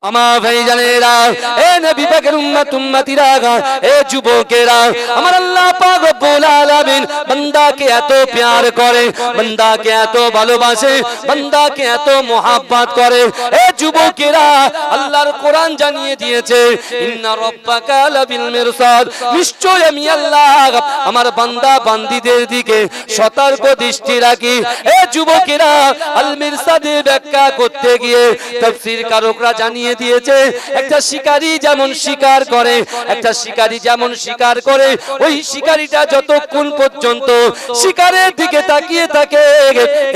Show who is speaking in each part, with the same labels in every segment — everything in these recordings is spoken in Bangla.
Speaker 1: আমার ভাইজানেরা, এ নবী পাকের উম্মত উম্মতিরা, এ যুবকেরা, আমার আল্লাহ পাক রব্বুল আলামিন বান্দাকে এত প্যার করে, বান্দাকে এত ভালোবাসে, বান্দাকে এত মোহাব্বত করে। এ যুবকেরা, আল্লাহর কোরআন জানিয়ে দিয়েছে, ইন্না রাব্বাকা লাবিল মিরসাদ, নিশ্চয় আমি আল্লাহ আমার বান্দা বান্দীদের দিকে সতর্ক দৃষ্টি রাখি। এ যুবকেরা, আল মিরসাদের ব্যাখ্যা করতে গিয়ে তাফসীর কারকরা জানিয়ে দিয়েছে, একটা শিকারী যেমন শিকার করে, একটা শিকারী যেমন শিকার করে, ওই শিকারীটা যতক্ষণ পর্যন্ত শিকারের দিকে তাকিয়ে থাকে,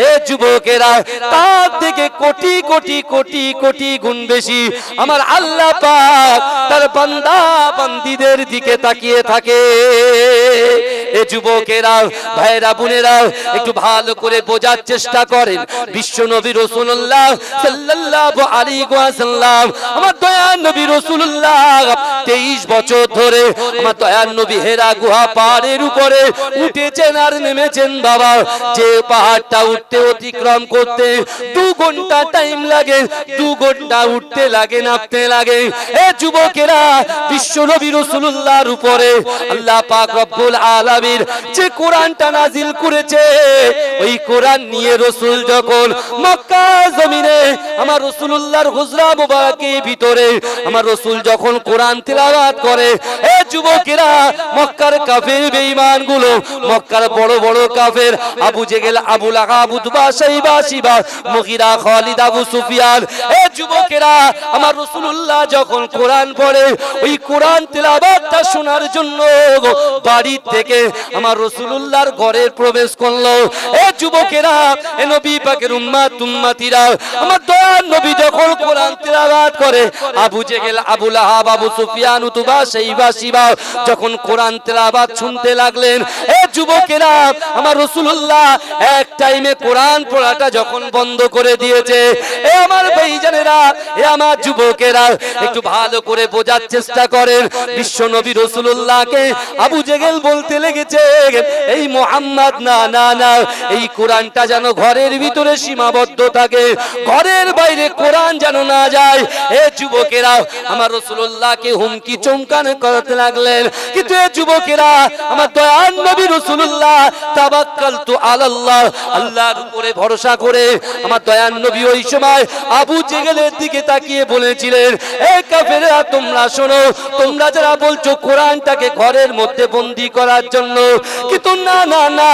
Speaker 1: এ যুবকেরা, তার থেকে কোটি কোটি কোটি কোটি গুণ বেশি আমার আল্লাহ পাক তার বান্দা বান্দীদের দিকে তাকিয়ে থাকে। এ যুবকেরা, ভাইরা বোনেরা, একটু ভালো করে বোঝার চেষ্টা করেন। বিশ্ব নবী রাসূলুল্লাহ সাল্লাল্লাহু আলাইহি ওয়াসাল্লাম, আমার দয়ার নবী রাসূলুল্লাহ 23 বছর ধরে আমার দয়ার নবী হেরা গুহা পাহাড়ের উপরে উঠেছেন আর নেমেছেন। বাবা, যে পাহাড়টা উঠতে অতিক্রম করতে 2 ঘন্টা টাইম লাগে, 2 ঘন্টা উঠতে লাগে নামতে লাগে। এ যুবকেরা, বিশ্ব নবী রাসূলুল্লাহর উপরে আল্লাহ পাক রব্বুল আলামিন যে কোরআনটা নাজিল করেছে, ওই কোরআন নিয়ে রাসূল যখন মক্কা জমিনে আমার রাসূলুল্লাহর হুজরা মুবারকের ভিতরে আমার রাসূল যখন কোরআন তেলাওয়াত করে, এ যুবকেরা, মক্কার কাফের বেঈমান গুলো, মক্কার বড় বড় কাফের আবু জেহেল, আবু লাহাব, উতবা, শাইবা, শিবা, মুগীরা, খালিদ, আবু সুফিয়ান, এ যুবকেরা, আমার রাসূলুল্লাহ যখন কোরআন পড়ে, ওই কোরআন তেলাওয়াতটা শোনার জন্য বাড়ি থেকে আমার রাসূলুল্লাহর ঘরে প্রবেশ করলো। এ যুবকেরা, এ নবী পাকের উম্মত উম্মতিরা, আমার দয়ার নবী যখন কোরআন তেলাওয়াত করে, আবু জেহেল, আবু লাহাব, আবু সুফিয়ান, উতবা, শাইবা, শিবা যখন কোরআন তেলাওয়াত শুনতে লাগলেন, এ যুবকেরা, আমার রাসূলুল্লাহ এক টাইমে কোরআন পড়াটা যখন বন্ধ করে দিয়েছে। এ আমার ভাইজানেরা, এ আমার যুবকেরা, একটু ভালো করে বোঝার চেষ্টা করেন। বিশ্ব নবী রাসূলুল্লাহকে আবু জেহেল বলতে লেগেছে, এই মুহাম্মদ না না না, এই কোরআনটা যেন ঘরের ভিতরে সীমাবদ্ধ থাকে, ঘরের বাইরে কোরআন যেন না যায়। এ যুবকেরা, আমার রাসূলুল্লাহকে হুমকি চমকানো করতে লাগলেন। কিন্তু এ যুবকেরা, আমার দয়ার নবী রাসূলুল্লাহ তাওয়াক্কালতু আলাল্লাহ, আল্লাহর উপরে ভরসা করে আমার দয়ার নবী ওই সময় আবু জেহেলের দিকে তাকিয়ে বলেছিলেন, এ কাফেররা, তোমরা শোনো, তোমরা যারা বলছো কোরআনটাকে ঘরের মধ্যে বন্দী করার জন্য, কিন্তু না না না,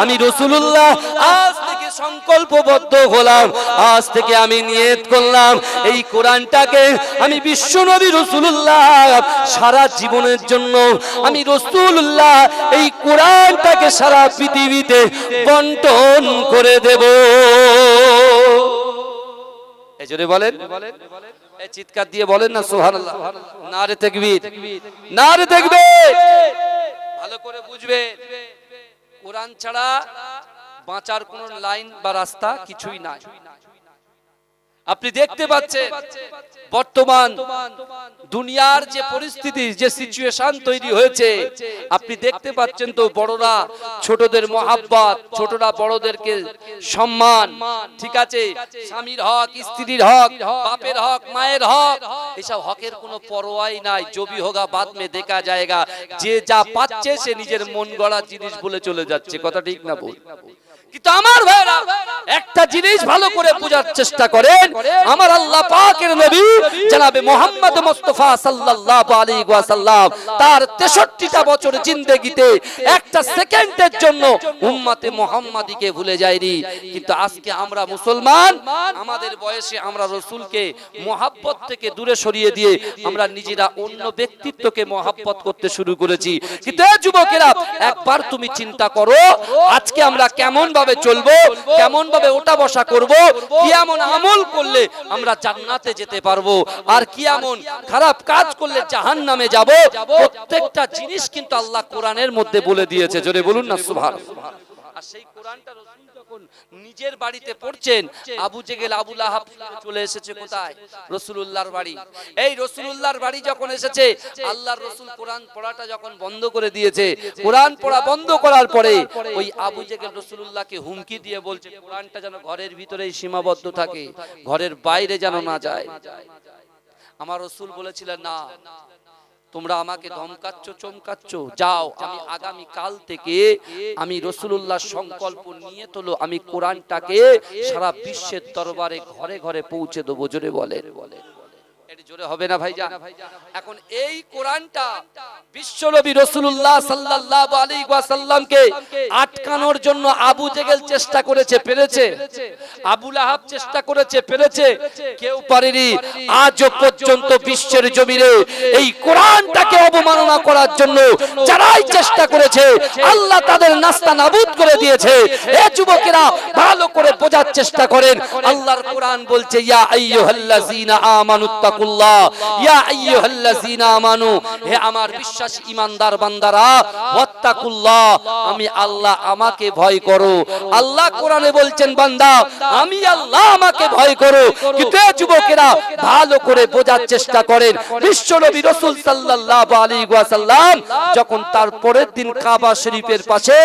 Speaker 1: আমি রাসূলুল্লাহ আজ থেকে সংকল্পবদ্ধ হলাম, আজ থেকে আমি নিয়ত করলাম, এই কোরআনটাকে আমি বিশ্ব নবী রাসূলুল্লাহ সারা জীবনের জন্য আমি রাসূলুল্লাহ এই কোরআনটাকে সারা পৃথিবীতে বন্টন করে দেব। এই জোরে বলেন, এই চিৎকার দিয়ে বলেন না সুবহানাল্লাহ, নারে তাকবীর, নারে তাকবীর। ভালো করে বুঝবে, কোরআন ছাড়া বাঁচার কোন লাইন বা রাস্তা কিছুই নাই। আপনি দেখতে পাচ্ছেন বর্তমান দুনিয়ার যে পরিস্থিতি, যে সিচুয়েশন তৈরি হয়েছে, আপনি দেখতে পাচ্ছেন তো, বড়রা ছোটদের মহাব্বত, ছোটরা বড়দেরকে সম্মান, ঠিক আছে, স্বামীর হক, স্ত্রীর হক, বাপের হক, মায়ের হক, এসব হকের কোনো পরোয়াই নাই। জবি হোগা বাদ মে দেখা যায়গা, যে যা পাচ্ছে সে নিজের মন গড়া জিনিস বলে চলে যাচ্ছে। কথা ঠিক না বল? কিন্তু আমার ভাইরা, একটা জিনিস ভালো করে বোঝার চেষ্টা করেন, আমার আল্লাহ পাকের নবী জনাবে মুহাম্মদ মুস্তাফা সাল্লাল্লাহু আলাইহি ওয়াসাল্লাম তার 63টা বছর জিন্দেগিতে একটা সেকেন্ডের জন্য উম্মতে মুহাম্মাদিকে ভুলে যায়নি। কিন্তু আজকে আমরা মুসলমান, আমাদের বয়সে আমরা রাসূলকে মহব্বত থেকে দূরে সরিয়ে দিয়ে আমরা নিজেরা অন্য ব্যক্তিত্বকে মহব্বত করতে শুরু করেছি। কিন্তু এই যুবকেরা, একবার তুমি চিন্তা করো, আজকে আমরা কেমন ভাবে চলবো, কেমন ভাবে ওঠা বসা করব, কি এমন আমল করলে আমরা জান্নাতে যেতে পারবো, আর কি এমন খারাপ কাজ করলে জাহান্নামে যাব, প্রত্যেকটা জিনিস কিন্তু আল্লাহ কোরআনের মধ্যে বলে দিয়েছে। জোরে বলুন না সুবহানাল্লাহ। আর সেই কোরআনটা রাসূল যখন নিজের বাড়িতে পড়ছেন, আবু জেহেল, আবু লাহাব চলে এসেছে কোথায়? রাসূলুল্লাহর বাড়ি। এই রাসূলুল্লাহর বাড়ি যখন এসেছে, আল্লাহর রাসূল কোরআন পড়াটা যখন বন্ধ করে দিয়েছে, কোরআন পড়া বন্ধ করার পরে ওই আবু জেহেল রাসূলুল্লাহকে হুমকি দিয়ে বলছে, কোরআনটা যেন ঘরের ভিতরেই সীমাবদ্ধ থাকে, ঘরের বাইরে যেন না যায়। আমার রাসূল বলেছিলেন না, তোমরা আমাকে ধমকাচ্ছ চমকাচ্ছ, যাও আমি আগামী কাল থেকে আমি রাসূলুল্লাহ সংকল্প নিয়ে তোলো আমি কোরআনটাকে সারা বিশ্বের দরবারে ঘরে ঘরে পৌঁছে দেবো। জোরে বলে, এটা জোরে হবে না ভাইজান? এখন এই কোরআনটা বিশ্বনবী রাসূলুল্লাহ সাল্লাল্লাহু আলাইহি ওয়াসাল্লামকে আটকানোর জন্য আবু জেহেল চেষ্টা করেছে, পেরেছে? আবু লাহাব চেষ্টা করেছে, পেরেছে? কেউ পারেনি। আজও পর্যন্ত বিশ্বের জমিনে এই কোরআনটাকে অবমাননা করার জন্য যারাই চেষ্টা করেছে আল্লাহ তাদের নাস্তা নাবুদ করে দিয়েছে। এই যুবকেরা ভালো করে বোঝার চেষ্টা করেন। আল্লাহর কোরআন বলছে, ইয়া আইয়ুহাল্লাযীনা আমানুত্তাকুল্লাহ, ইয়া আইয়ুহাল্লাযীনা আমানু, হে আমার বিশ্বাসী ঈমানদার বান্দারা, ওয়াত্তাকুল্লাহ, আমি আল্লাহ আমাকে ভয় করো। আল্লাহ কোরআনে বলছেন, বান্দা আমি আল্লাহ আমাকে ভয় করো। কিন্তু এই যুবকেরা ভালো করে বোঝার চেষ্টা করেন। বিশ্বনবী রাসূল সাল্লাল্লাহু আলাইহি ওয়াসাল্লাম যখন তার পরের দিন কাবা শরীফের পাশে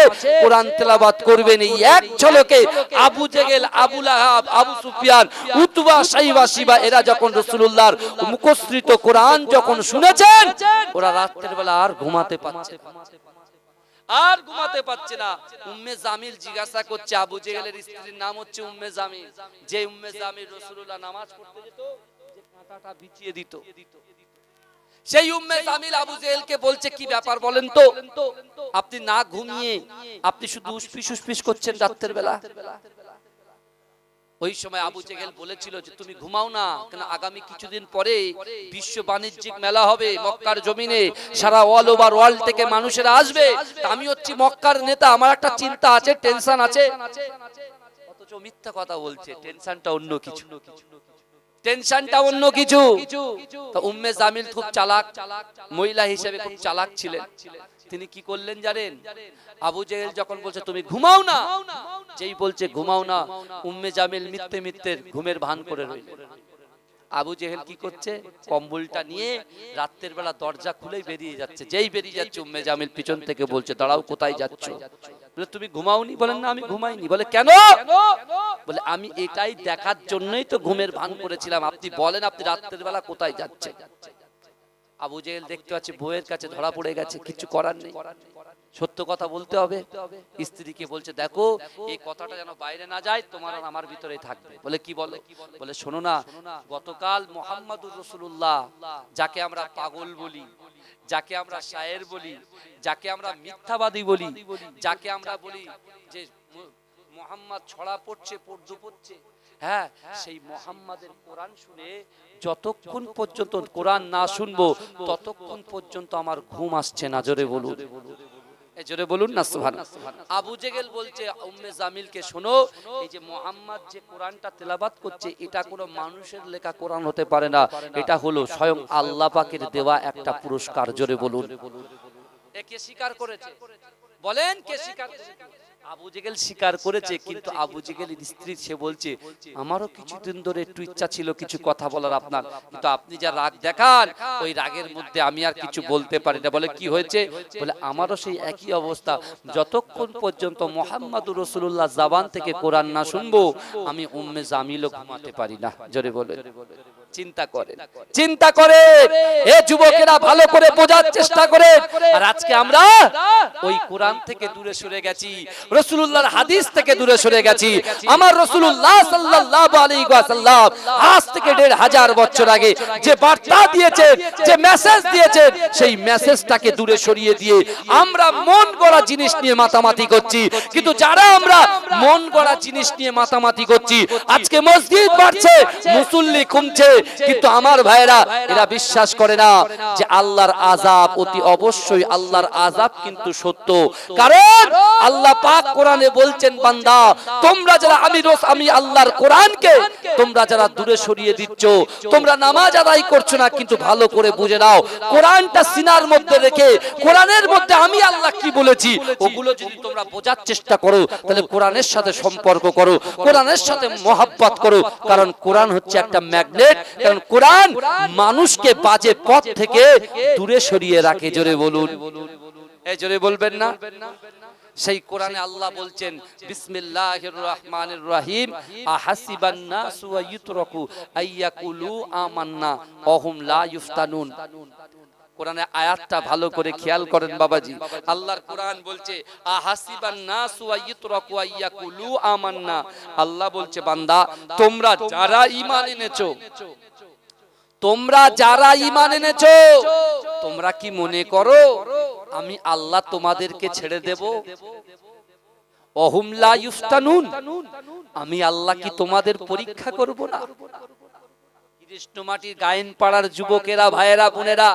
Speaker 1: কোরআন তেলাওয়াত করবেন, এই এক ঝলকে আবু জেহেল, আবু লাহাব, আবু সুফিয়ান, উতবা, সাইবা, শিবা এরা যখন রাসূলুল্লাহর মুখস্থৃত কোরআন যখন শুনেছেন, ওরা রাতের বেলা আর ঘুমাতে পারছে না। উম্মে জামিল জিজ্ঞাসা করছে, আবু জেহেলের স্ত্রীর নাম হচ্ছে উম্মে জামিল, যে উম্মে জামিল রাসূলুল্লাহ নামাজ পড়তে যেত যে কাঁটাটা বিছিয়ে দিত, সেই উম্মে জামিল আবু জেহেলকে বলছে, কি ব্যাপার বলেন তো, আপনি না ঘুমিয়ে আপনি শুধু উসপিস উসপিস করছেন রাতের বেলা। ওই সময় আবু জেহেল বলেছিল যে তুমি ঘুমাও না কেন, আগামী কিছুদিন পরে বিশ্ব বাণিজ্যিক মেলা হবে মক্কার জমিনে, সারা অল ওভার ওয়ার্ল্ড থেকে মানুষেরা আসবে, আমি হচ্ছি মক্কার নেতা, আমার একটা চিন্তা আছে, টেনশন আছে। অথচ মিথ্যা কথা বলছে, টেনশনটা অন্য কিছু, টেনশনটা অন্য কিছু। তো উম্মে জামিল খুব চালাক মহিলা হিসেবে, খুব চালাক ছিলেন। তিনি কি করলেন জানেন? আবু জেহেল যখন বলছে তুমি ঘুমাও না, যেই বলছে ঘুমাও না, উম্মে জামিল মিথ্যে মিথ্যে ঘুমের ভান করে রইলেন। আবু জেহেল কি করছে, কম্বলটা নিয়ে রাতের বেলা দরজা খুলেই বেরিয়ে যাচ্ছে। যেই বেরিয়ে যাচ্ছে উম্মে জামিল পিছন থেকে বলছে, দাঁড়াও, কোথায় যাচ্ছ? বলে তুমি ঘুমাওনি? বলেন না আমি ঘুমাইনি। বলে কেন? বলে আমি এটাই দেখার জন্যই তো ঘুমের ভান করেছিলাম, আপনি বলেন আপনি রাতের বেলা কোথায় যাচ্ছেন। আবু জেহেল দেখতে পাচ্ছে বউয়ের কাছে ধরা পড়ে গেছে, কিছু করার নেই, সত্য কথা বলতে হবে। স্ত্রীকে বলছে, দেখো এই কথাটা যেন বাইরে না যায়, তোমার আর আমার ভিতরেই থাকবে। বলে কি বলে? বলে শোনো না, গতকাল মুহাম্মাদুর রাসূলুল্লাহ, যাকে আমরা পাগল বলি, যাকে আমরা শায়ের বলি, যাকে আমরা মিথ্যাবাদী বলি, যাকে আমরা বলি যে মুহাম্মদ ছড়া পড়ছে, পর্দু পড়ছে, হ্যাঁ, সেই মুহাম্মাদের কোরআন শুনে যতক্ষণ পর্যন্ত কোরআন না শুনবো ততক্ষণ পর্যন্ত আমার ঘুম আসছে না। জোরে বলুন, জোরে বলুন না সুবহানাল্লাহ। আবু জেহেল বলছে উম্মে জামিলকে, শোনো, এই যে মুহাম্মদ যে কোরআনটা তেলাওয়াত করছে, এটা কোনো মানুষের লেখা কোরআন হতে পারে না, এটা হলো স্বয়ং আল্লাহ পাকের দেওয়া একটা পুরস্কার। জোরে বলুন। কে স্বীকার করেছে? বলেন কে স্বীকার করেছে? আবু জেহেল স্বীকার করেছে। কিন্তু আবু জেহেলের স্ত্রী সে বলছে, আমারও কিছুদিন ধরে একটু ইচ্ছা ছিল কিছু কথা বলার আপনার, কিন্তু আপনি যা রাগ দেখান ওই রাগের মধ্যে আমি আর কিছু বলতে পারি না। বলে কি হয়েছে? বলে আমারও সেই একই অবস্থা, যতক্ষণ পর্যন্ত মুহাম্মাদুর রাসূলুল্লাহ জবান থেকে কোরআন না শুনবো আমি উম্মে জামিলও ঘুমাতে পারি না। জোরে বলে। চিন্তা করে, চিন্তা করে এ যুবকেরা ভালো করে বোঝার চেষ্টা করে। আর আজকে আমরা ওই কোরআন থেকে দূরে সরে গেছি, রাসূলুল্লাহর হাদিস থেকে দূরে সরে গেছি। আমার রাসূলুল্লাহ সাল্লাল্লাহু আলাইহি ওয়াসাল্লাম আজ থেকে ১৫০০ বছর আগে যে বার্তা দিয়েছেন, যে মেসেজ দিয়েছেন, সেই মেসেজটাকে দূরে সরিয়ে দিয়ে আমরা মন গড়া জিনিস নিয়ে মাতামাতি করছি। কিন্তু যারা আমরা মন গড়া জিনিস নিয়ে মাতামাতি করছি, আজকে মসজিদ বাড়ছে, মুসল্লি কমছে, কিন্তু আমার ভাইরা এরা বিশ্বাস করে না যে আল্লাহর আযাব অতি অবশ্যই, আল্লাহর আযাব কিন্তু সত্য। কারণ আল্লাহ পাক কোরআনে বলছেন, বান্দা তোমরা যারা আমি আল্লাহর কোরআনকে তোমরা যারা দূরে সরিয়ে দিচ্ছ, তোমরা নামাজ আদায় করছো না, কিন্তু ভালো করে বুঝে নাও কোরআনটা সিনার মধ্যে রেখে কোরআনের মধ্যে আমি আল্লাহ কি বলেছি ওগুলো যদি তোমরা বোঝার চেষ্টা করো, তাহলে কোরআনের সাথে সম্পর্ক করো, কোরআনের সাথে মহব্বত করো। কারণ কোরআন হচ্ছে একটা ম্যাগনেট, কারণ কোরআন মানুষকে বাজে পথ থেকে দূরে সরিয়ে রাখে। জোরে বলুন, এই জোরে বলবেন না? সেই কোরআনে আল্লাহ বলছেন বিসমিল্লাহির রহমানির রহিম আহাসিবান নাসু ওয়ায়ুতরাকু আইয়াকুলু আমান্না ওয়াহুম লা ইফতানুন। কোরআনের আয়াতটা ভালো করে খেয়াল করেন বাবাজি। আল্লাহর কোরআন বলছে আহাসিবান নাসু ওয়ায়ুতরাকু আইয়াকুলু আমান্না। আল্লাহ বলছে বান্দা তোমরা যারা ঈমান এনেছো, তোমরা যারা ঈমান এনেছো, তোমরা কি মনে করো আমি আল্লাহ তোমাদেরকে ছেড়ে দেব? ওহুম লা ইফতানুন, আমি আল্লাহ কি তোমাদের পরীক্ষা করব না? কৃষ্ণমাটির গায়েন পাড়ার যুবকেরা, ভাইয়েরা, বোনেরা,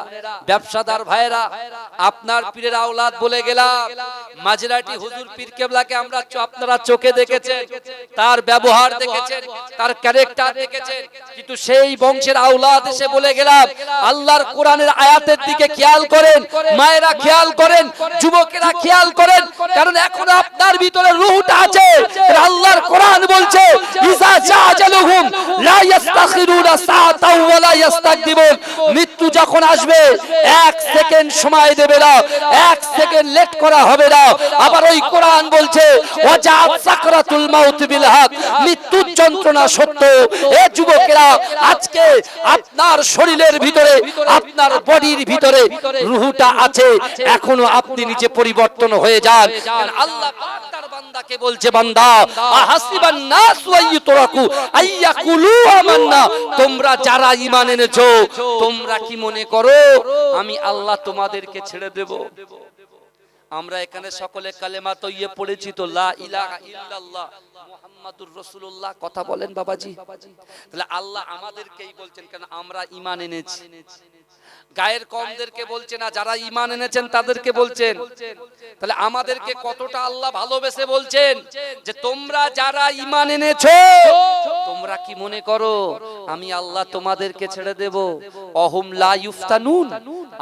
Speaker 1: ব্যবসাদার ভাইয়েরা, আপনার পীরের আওলাদ বলে গেলাম মাঝরাটি হুজুর পীর কেবলাকে আমরা আপনারা চোখে দেখেছেন, তার ব্যবহার দেখেছেন, তার ক্যারেক্টার দেখেছেন, কিন্তু সেই বংশের আওলাদ এসে বলে গেলাম আল্লাহর কোরআনের আয়াতের দিকে খেয়াল করেন, মায়েরা খেয়াল করেন, যুবকেরা খেয়াল করেন, কারণ এখন আপনার ভিতরে রূহটা আছে। আল্লাহর কোরআন বলছে ইজা জাআজালুহুম লা ইস্তাখিরুনা সাআতাও ওয়া লা ইস্তাকদিমুন, মৃত্যু যখন আসবে এক সেকেন্ড সময় দেবে না, এক সেকেন্ড লেট করা হবে না। আবার ওই কোরআন বলছে ওয়াজাআত সাকরাতুল মাউত বিল হক, মৃত্যুর যন্ত্রণা সত্য। এ যুবকেরা আজকে আপনার শরীরের ভিতরে, আপনার বডির ভিতরে রূহটা আছে, এখনো আপনি নিচে পরিবর্তন হয়ে যান। আল্লাহ পাক তার বান্দাকে বলছে বান্দা আহাসিবান নাস ওয়ায়ুতরাকু আইয়াকুলু আমান্না, তোমরা যারা ঈমান এনেছো তোমরা কি মনে করো আমি আল্লাহ তোমাদেরকে ছেড়ে দেব? আমরা এখানে সকলে কালেমা তৈয়ে পড়েছি তো, লা ইলাহা ইল্লাল্লাহ মুহাম্মাদুর রাসূলুল্লাহ, কথা বলেন বাবাজি। তাহলে আল্লাহ আমাদেরকেই বলছেন কেন আমরা ঈমান এনেছি। গায়ের কমদেরকে বলছে না, যারা ঈমান এনেছেন তাদেরকে বলছেন। তাহলে আমাদেরকে কতটা আল্লাহ ভালোবেসে বলছেন যে তোমরা যারা ঈমান এনেছো তোমরা কি মনে করো আমি আল্লাহ তোমাদেরকে ছেড়ে দেব? অহুম লা ইফতানুন,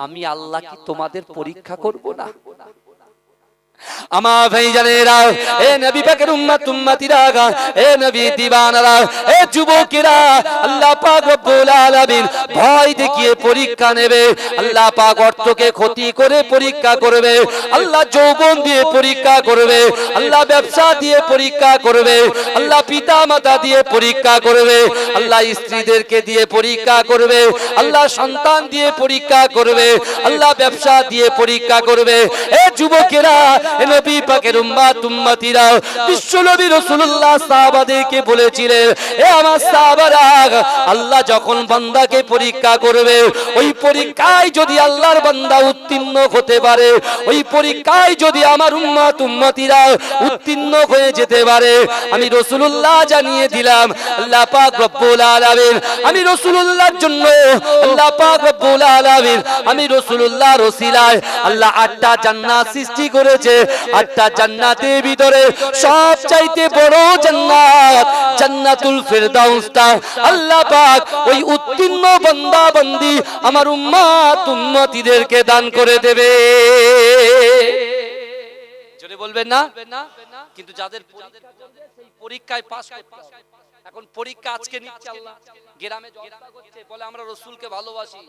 Speaker 1: আমি আল্লাহ কি তোমাদের পরীক্ষা করব না? আমার ভাইজানেরা, এ নবী পাকের উম্মত উম্মতিরা, এ নবী দিওয়ানারা, এ যুবকেরা, আল্লাহ পাক রব্বুল আলামিন ভয় দেখিয়ে পরীক্ষা নেবে। আল্লাহ পাক অর্থকে ক্ষতি করে পরীক্ষা করবে, আল্লাহ যৌবন দিয়ে পরীক্ষা করবে, আল্লাহ ব্যবসা দিয়ে পরীক্ষা করবে, আল্লাহ পিতা মাতা দিয়ে পরীক্ষা করবে, আল্লাহ স্ত্রীদেরকে দিয়ে পরীক্ষা করবে, আল্লাহ সন্তান দিয়ে পরীক্ষা করবে, আল্লাহ ব্যবসা দিয়ে পরীক্ষা করবে। এ যুবকেরা, নবী পাকের উম্মত উম্মতিরা, বিশ্ব নবী রাসূলুল্লাহ সাহাবাদেরকে বলেছিলেন এ আমার সাহাবারা, আল্লাহ যখন বান্দাকে পরীক্ষা করবে, ওই পরীক্ষায় যদি আল্লাহর বান্দা উত্তীর্ণ হতে পারে, ওই পরীক্ষায় যদি আমার উম্মত উম্মতিরা উত্তীর্ণ হয়ে যেতে পারে, আমি রাসূলুল্লাহ জানিয়ে দিলাম আল্লাহ পাক রব্বুল আলামিন, আমি রাসূলুল্লাহর জন্য আল্লাহ পাক রব্বুল আলামিন, আমি রাসূলুল্লাহর ওসিলায় আল্লাহ 8টা জান্নাত সৃষ্টি করেছে। 8টা জান্নাতের ভিতরে সবচাইতে বড় জান্নাত জান্নাতুল ফেরদাউসটা আল্লাহ পাক ওই উত্তীর্ণ বান্দা বান্দি আমার উম্মত উম্মতিদেরকে দান করে দেবে। জোরে বলবেন না? কিন্তু যাদের সেই পরীক্ষায় পাস করতে হবে। এখন পরীক্ষা আজকে নিচ্ছে আল্লাহ, গ্রামে জলসা করছে, বলে আমরা রাসূলকে ভালোবাসি,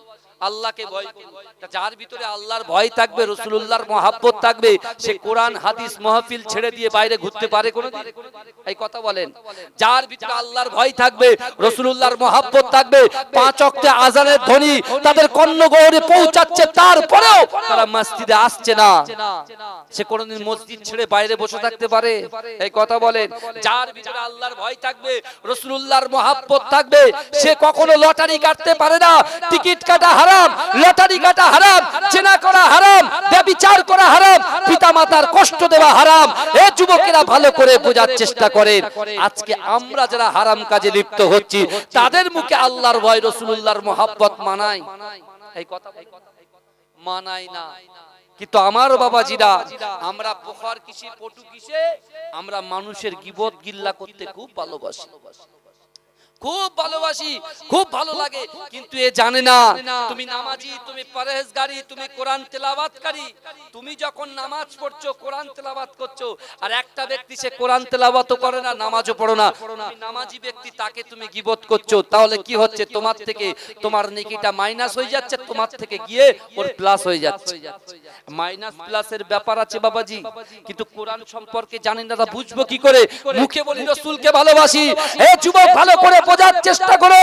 Speaker 1: আল্লাহকে ভয় করি। যার ভিতরে আল্লাহর ভয় থাকবে, রাসূলুল্লাহর মহব্বত থাকবে, সে কোরআন হাদিস মাহফিল ছেড়ে দিয়ে বাইরে ঘুরতে পারে কোনোদিন? এই কথা বলেন। যার ভিতরে আল্লাহর ভয় থাকবে, রাসূলুল্লাহর মহব্বত থাকবে, 5 ওয়াক্তে আযানের ধ্বনি তাদের কর্ণগহ্বরে পৌঁছাচ্ছে, তারপরেও তারা মসজিদে আসছে না, সে কোনোদিন মসজিদ ছেড়ে বাইরে বসে থাকতে পারে? এই কথা বলেন। যার ভিতরে আল্লাহর ভয় থাকবে, রাসূলুল্লাহর মহব্বত থাকবে, সে কখনো লটারি কাটতে পারে না। টিকিট কাটা হারাম, লটারি কাটা হারাম, জেনা করা হারাম, ব্যভিচার করা হারাম, পিতামাতার কষ্ট দেওয়া হারাম। এই যুবকেরা ভালো করে বোঝার চেষ্টা করেন। আজকে আমরা যারা হারাম কাজে লিপ্ত হচ্ছি, তাদের মুখে আল্লাহর ভয়, রাসূলুল্লাহর মহব্বত মানায়? এই কথা মানায় না। কিন্তু আমার বাবাজিরা, আমরা পোখর কিসে পটু কিসে, আমরা মানুষের গীবত গিল্লা করতে খুব ভালোবাসি, খুব ভালোবাসি, খুব ভালো লাগে, কিন্তু এ জানে না তুমি নামাজি, তুমি পরহেজগারি, তুমি কোরআন তেলাওয়াতকারী। তুমি যখন নামাজ পড়ছো, কোরআন তেলাওয়াত করছো, আর একটা ব্যক্তি সে কোরআন তেলাওয়াতও করে না, নামাজও পড়ো না, তুমি নামাজি ব্যক্তি, তাকে তুমি গীবত করছো, তাহলে কি হচ্ছে? তোমার থেকে তোমার নেকিটা মাইনাস হয়ে যাচ্ছে, তোমার থেকে গিয়ে ওর প্লাস হয়ে যাচ্ছে। মাইনাস প্লাসের ব্যাপার আছে বাবাজি, কিন্তু কোরআন সম্পর্কে জানেন না, বুঝবো কি করে? মুখে বলি রাসূলকে ভালোবাসি। এ যুবক ভালো করে বোঝার চেষ্টা করো,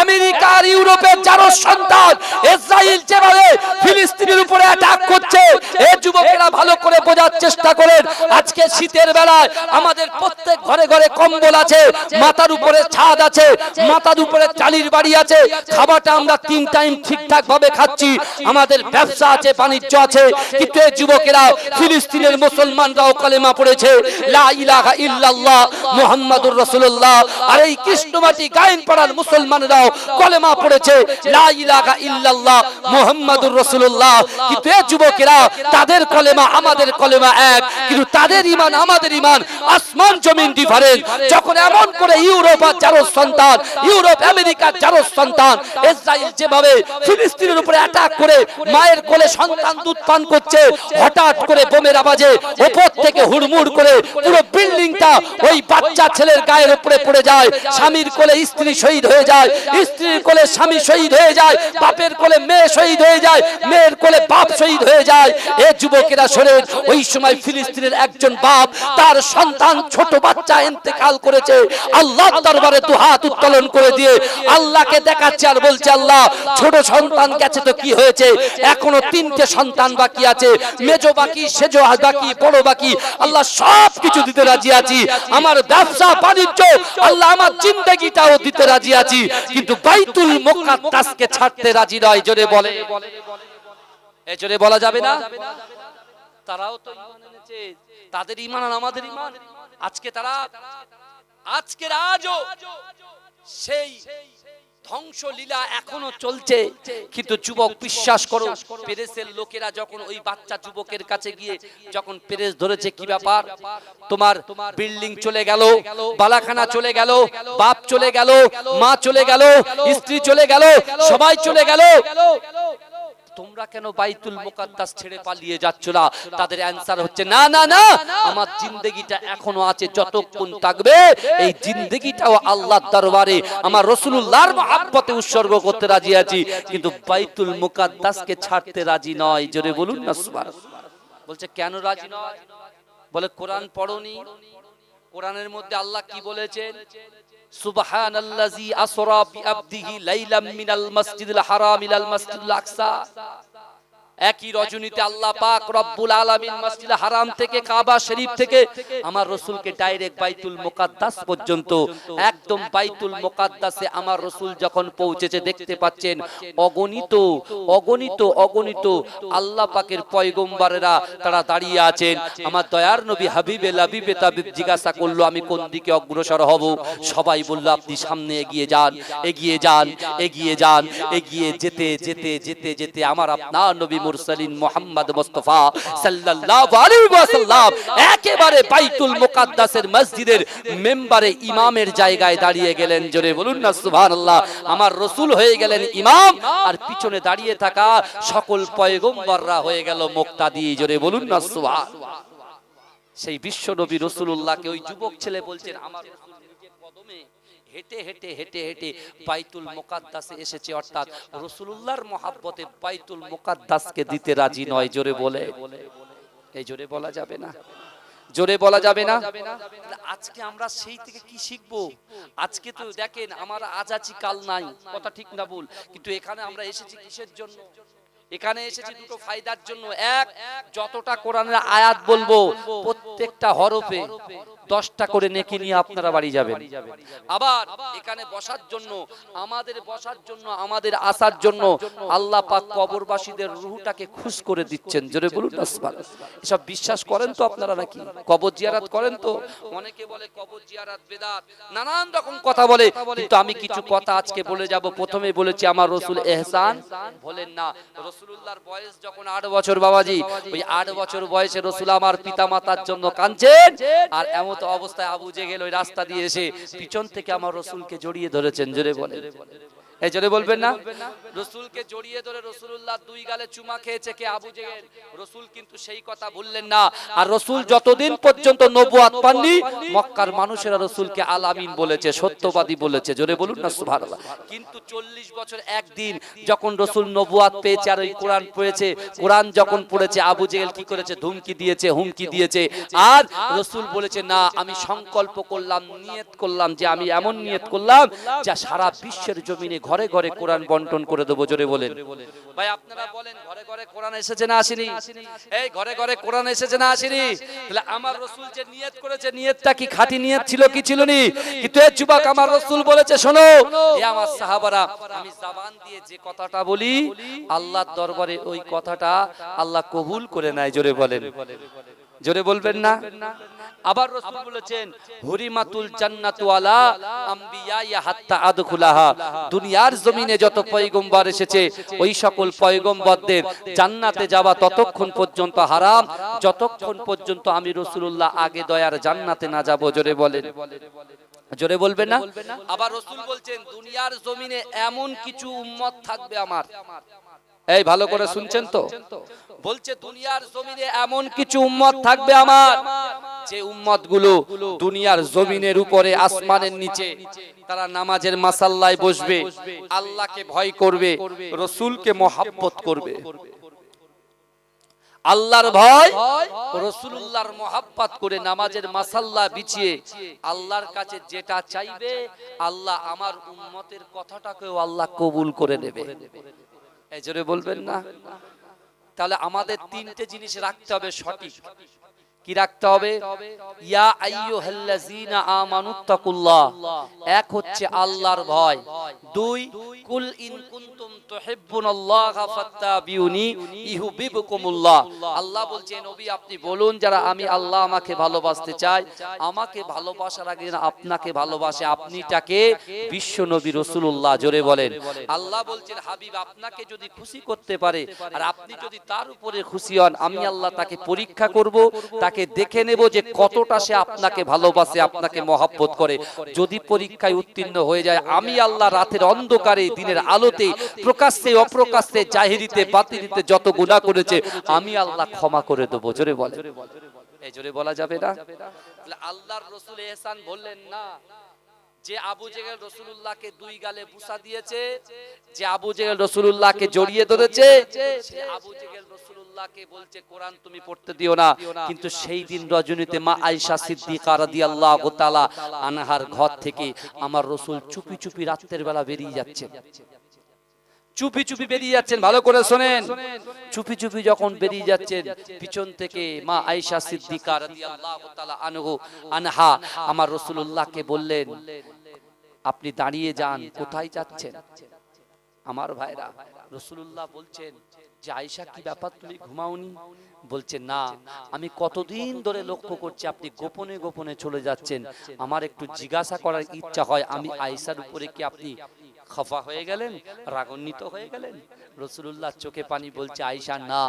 Speaker 1: আমেরিকা আর ইউরোপের যারা সন্তান ইসরায়েল যেভাবে ফিলিস্তিনের উপরে অ্যাটাক করছে, এই যুবকেরা ভালো করে বোঝার চেষ্টা করেন। আজকে শীতের বেলায় আমাদের প্রত্যেক ঘরে ঘরে কম্বল আছে, মাথার উপরে ছাদ আছে, মাথার উপরে চালির বাড়ি আছে, খাবারটা আমরা 3 টাইম ঠিকঠাক ভাবে খাচ্ছি, আমাদের ব্যবসা আছে, বাণিজ্য আছে, কিন্তু এই যুবকেরা ফিলিস্তিনের মুসলমানরাও কালেমা পড়েছে, লা ইলাহা ইল্লাল্লাহ মুহাম্মাদুর রাসূলুল্লাহ। আর এই কৃষ্ণমাটি গায়েন পাড়ার মুসলমানরাও কলেমা পড়েছে, লা ইলাহা ইল্লাল্লাহ মুহাম্মাদুর রাসূলুল্লাহ। কিন্তু এই যুবকেরা, তাদের কলেমা আমাদের কলেমা এক, কিন্তু তাদের ঈমান আমাদের ঈমান আসমান জমিন ডিফারেন্ট। যখন এমন করে ইউরোপ আর যারো সন্তান, ইউরোপ আমেরিকার যারো সন্তান ইসরায়েল যেভাবে ফিলিস্তিনের উপরে অ্যাটাক করে মায়ের কোলে সন্তান দুধ পান করছে, হঠাৎ করে বোমের আওয়াজে উপর থেকে হুড়মুড় করে পুরো বিল্ডিংটা ওই বাচ্চা ছেলের গায়ের উপরে পড়ে যায়, স্বামীর কোলে স্ত্রী শহীদ হয়ে যায়, স্ত্রীর কোলে স্বামী শহীদ হয়ে যায়, বাপের কোলে মেয়ে শহীদ হয়ে যায়, মেয়ের কোলে বাপ শহীদ হয়ে যায়। এই যুবকেরা শোনেন, ওই সময় ফিলিস্তিনের একজন বাপ তার সন্তান ছোট বাচ্চা ইন্তেকাল করেছে, আল্লাহর দরবারে দুহাত উত্তোলন করে দিয়ে আল্লাহকে দেখাচ্ছে আর বলছে, আল্লাহ ছোট সন্তান গেছে তো কি হয়েছে, এখনো 3টে সন্তান বাকি আছে, মেজো বাকি, সেজো বাকি, বড় বাকি, আল্লাহ সব কিছু দিতে রাজি আছি, আমার ব্যবসা বাণিজ্য, আল্লাহ আমার জিন্দেগিটাও দিতে রাজি আছি, কিন্তু বাইতুল মুকাদ্দাসকে ছাড়তে রাজি নয়। জোরে বলে, এই জোরে বলা যাবে না? তারাও তো ঈমান এনেছে, তাদের ঈমান আর আমাদের ঈমান। আজকে তারা, আজকের আজও সেই ধ্বংস লীলা এখনো চলছে, কিন্তু যুবক বিশ্বাস করো, পেরেসের লোকেরা যখন ওই বাচ্চা যুবকের কাছে গিয়ে যখন পেরেস ধরেছে, কি ব্যাপার, তোমার বিল্ডিং চলে গেল, বালাখানা চলে গেল, বাপ চলে গেল, মা চলে গেল, স্ত্রী চলে গেল, সবাই চলে গেল, তোমরা কেন বাইতুল মুকাদ্দাস ছেড়ে পালিয়ে যাচ্ছ না? তাদের অ্যানসার হচ্ছে, না না না, আমার জিন্দেগিটা এখনো আছে, যতক্ষণ থাকবে এই জিন্দেগিটাও আল্লাহর দরবারে আমার রাসূলুল্লাহর মহব্বতে উৎসর্গ করতে রাজি আছি, কিন্তু বাইতুল মুকাদ্দাসকে ছাড়তে রাজি নয়। জোরে বলুন না সুবহানাল্লাহ। বলছে কেন রাজি নয়? বলে কোরআন পড়োনি? কোরআনের মধ্যে আল্লাহ কি বলেছেন? সুবহানাল্লাযী আসরা বিআবদিহি লাইলাম মিনাল মাসজিদিল হারাম ইলাল মাসজিদিল আকসা। একই রজনীতে আল্লাহ পাক রব্বুল আলামিন মসজিদে হারাম থেকে, কাবা শরীফ থেকে আমার রাসূলকে ডাইরেক্ট বাইতুল মুকাদ্দাস পর্যন্ত, একদম বাইতুল মুকাদ্দাসে আমার রাসূল যখন পৌঁছেছে, দেখতে পাচ্ছেন অগণিত অগণিত অগণিত আল্লাহ পাকের পয়গম্বরেরা তারা দাঁড়িয়ে আছেন। আমার দয়ার নবী হাবিবে লাবিবে তাবিব জিজ্ঞাসা করলো, আমি কোন দিকে অগ্রসর হব? সবাই বলল, আপনি সামনে এগিয়ে যান, এগিয়ে যান, এগিয়ে যান। এগিয়ে যেতে যেতে যেতে যেতে আমার আপনার নবী মুরসালিন মুহাম্মদ মুস্তাফা সাল্লাল্লাহু আলাইহি ওয়াসাল্লাম একেবারে বাইতুল মুকাদ্দাসের মসজিদের মেম্বারে ইমামের জায়গায় দাঁড়িয়ে গেলেন। জোরে বলুন না সুবহানাল্লাহ। আমার রাসূল হয়ে গেলেন ইমাম, আর পিছনে দাঁড়িয়ে থাকা সকল পয়গম্বররা হয়ে গেল মুক্তাদি। জোরে বলুন না সুবহানাল্লাহ। সেই বিশ্ব নবী রাসূলুল্লাহকে ওই যুবক ছেলে বলছেন, আমার রাসূল নিজের কদমে হেঁটে হেঁটে হেঁটে হেঁটে বাইতুল মুকাদ্দাসে এসেছে, অর্থাৎ রাসূলুল্লাহর মহব্বতে বাইতুল মুকাদ্দাসকে দিতে রাজি নয়। জোরে বলে, এই জোরে বলা যাবে না, জোরে বলা যাবে না। আজকে আমরা সেই থেকে কি শিখবো? আজকে তো দেখেন, আমার আজ আছি কাল নাই, কথা ঠিক না ভুল, কিন্তু এখানে আমরা এসেছি কিসের জন্য? এখানে এসেছি দুটো ফায়দার জন্য। এক, যতটা কোরআনের আয়াত বলবো প্রত্যেকটা হরফে 10টা করে নেকি নিয়ে আপনারা বাড়ি যাবেন। আবার এখানে বসার জন্য, আমাদের বসার জন্য, আমাদের আসার জন্য আল্লাহ পাক কবরবাসীদের রূহটাকে খুশ করে দিচ্ছেন। জোরে বলুন না সুবহানাল্লাহ। এসব বিশ্বাস করেন তো আপনারা নাকি? কবর জিয়ারত করেন তো? অনেকে বলে কবর জিয়ারত বিদআত, নানান রকম কথা বলে, কিন্তু আমি কিছু কথা আজকে বলে যাব। প্রথমে বলেছি আমার রাসূল ইহসান বলেন না, রাসূলুল্লাহর বয়স যখন 8 বছর বাবাজি, ওই 8 বছর বয়সে রাসূল আমার পিতামাতার জন্য কাঁদছেন, আর এমত অবস্থায় আবু জেহেল ওই রাস্তা দিয়ে এসে পিছন থেকে আমার রাসূলকে জড়িয়ে ধরেছেন। জোরে বলেন, এই জোরে বলবেন না? রাসূলকে জড়িয়ে ধরে রাসূলুল্লাহ দুই গালে চুমা খেয়েছে কে? আবু জেহেল। রাসূল কিন্তু সেই কথা বললেন না। আর রাসূল যতদিন পর্যন্ত নবুয়ত পাননি, মক্কার মানুষেরা রাসূলকে আল আমিন বলেছে, সত্যবাদী বলেছে। জোরে বলুন না সুবহানাল্লাহ। কিন্তু 40 বছর একদিন যখন রাসূল নবুয়ত পেয়েছে আর ওই কোরআন পড়েছে, কোরআন যখন পড়েছে, আবু জেহেল কি করেছে? ধমকি দিয়েছে, হুমকি দিয়েছে। আর রাসূল বলেছে না, আমি সংকল্প করলাম, নিয়ত করলাম যে আমি এমন নিয়ত করলাম যা সারা বিশ্বের জমিনে ঘরে ঘরে কোরআন বন্টন করে দেবো। জোরে বলেন ভাই, আপনারা বলেন ঘরে ঘরে কোরআন এসেছে না আসেনি? এই ঘরে ঘরে কোরআন এসেছে না আসেনি? তাহলে আমার রাসূল যে নিয়ত করেছে, নিয়তটা কি খাঁটি নিয়ত ছিল কি ছিল নি? কিন্তু এই যুবক আমার রাসূল বলেছে, শোনো এ আমার সাহাবারা, আমি জবান দিয়ে যে কথাটা বলি আল্লাহর দরবারে ওই কথাটা আল্লাহ কবুল করে নেয়। জোরে বলেন, জোরে বলবেন না? আবার রাসূল বলেছেন, হুরিমাতুল জান্নাতু আলা আমবিয়া হাত্তা আদখুলাহা, দুনিয়ার জমিনে যত পয়গম্বর এসেছে ওই সকল পয়গম্বরদের জান্নাতে যাওয়া ততক্ষণ পর্যন্ত হারাম, যতক্ষণ পর্যন্ত আমি রাসূলুল্লাহ আগে দয়ার জান্নাতে না যাব। জোরে বলেন, জোরে বলবেন না? আবার রাসূল বলছেন, দুনিয়ার জমিনে এমন কিছু উম্মত থাকবে আমার, এই ভালো করে শুনছেন তো? বলছে দুনিয়ার জমিনে এমন কিছু উম্মত থাকবে আমার, যে উম্মত গুলো দুনিয়ার জমিনের উপরে আসমানের নিচে তারা নামাজের মাসাল্লায় বসবে, আল্লাহকে ভয় করবে, রাসূলকে মহব্বত করবে। আল্লাহর ভয়, রাসূলুল্লাহর মহব্বত করে নামাজের মাসাল্লা বিছিয়ে আল্লাহর কাছে যেটা চাইবে, আল্লাহ আমার উম্মতের কথাটাকেও আল্লাহ কবুল করে নেবে। এই জোরে বলবেন না? তাহলে আমাদের তিনটে জিনিস রাখতে হবে সঠিক। কি রাখতে হবে? ইয়া আইয়ুহাল্লাযীনা আমানুত্তাকুল্লাহ, এক হচ্ছে আল্লাহর ভয়। দুই, কুল ইন কুনতুম তুহিব্বুনাল্লাহা ফাত্তাবিউনি ইউহিব্বুকুমুল্লাহ। আল্লাহ বলছেন, নবী আপনি বলুন যারা আমি আল্লাহ আমাকে ভালোবাসতে চাই, আমাকে ভালোবাসার আগে আপনাকে ভালোবাসে, আপনি তাকে বিশ্ব নবী রাসূলুল্লাহ। জোরে বলেন। আল্লাহ বলছেন, হাবিব আপনাকে যদি খুশি করতে পারে আর আপনি যদি তার উপরে খুশি হন, আমি আল্লাহ তাকে পরীক্ষা করব, তাকে দেখে নেব যে কতটা সে আপনাকে ভালোবাসে, আপনাকে মহব্বত করে। যদি পরীক্ষায় উত্তীর্ণ হয়ে যায়, আমি আল্লাহ রাতের অন্ধকারে দিনের আলোতে প্রকাশ্যে অপ্রকাশ্যে জাহিরিতে বাতিনিতে যত গুনাহ করেছে আমি আল্লাহ ক্ষমা করে দেব। জোরে বলে, এই জোরে বলা যাবে না? তাহলে আল্লাহর রাসূল ইহসান বললেন না যে আবু জেহেল রাসূলুল্লাহকে দুই গালে বুসা দিয়েছে, যে আবু জেহেল রাসূলুল্লাহকে জড়িয়ে ধরেছে, সে আবু জেহেল রাসূলুল্লাহকে বলছে কোরআন তুমি পড়তে দিও না। কিন্তু সেই দিন রজনীতে মা আয়েশা সিদ্দিকা রাদিয়াল্লাহু তাআলা আনহার ঘর থেকে আমার রাসূল চুপি চুপি রাতের বেলা বেরিয়ে যাচ্ছেন, চুপি চুপি বেরিয়ে যাচ্ছেন। ভালো করে শুনেন, চুপি চুপি যখন বেরিয়ে যাচ্ছেন, পিছন থেকে মা আয়েশা সিদ্দিকা রাদিয়াল্লাহু তাআলা আনহা আমার রাসূলুল্লাহকে বললেন, আপনি দাঁড়িয়ে যান, কোথায় যাচ্ছেন? আমার ভাইরা, রাসূলুল্লাহ বলছেন যে আয়েশা কি ব্যাপার, তুমি ঘুমাওনি? বলছে না, আমি কতদিন ধরে লক্ষ্য করছি আপনি গোপনে গোপনে চলে যাচ্ছেন, আমার একটু জিজ্ঞাসা করার ইচ্ছা হয়, আমি আয়েশার উপরে কি আপনি খফা হয়ে গেলেন, রাগান্বিত হয়ে গেলেন? রাসূলুল্লাহ চোখে পানি, বলছে আয়েশা না,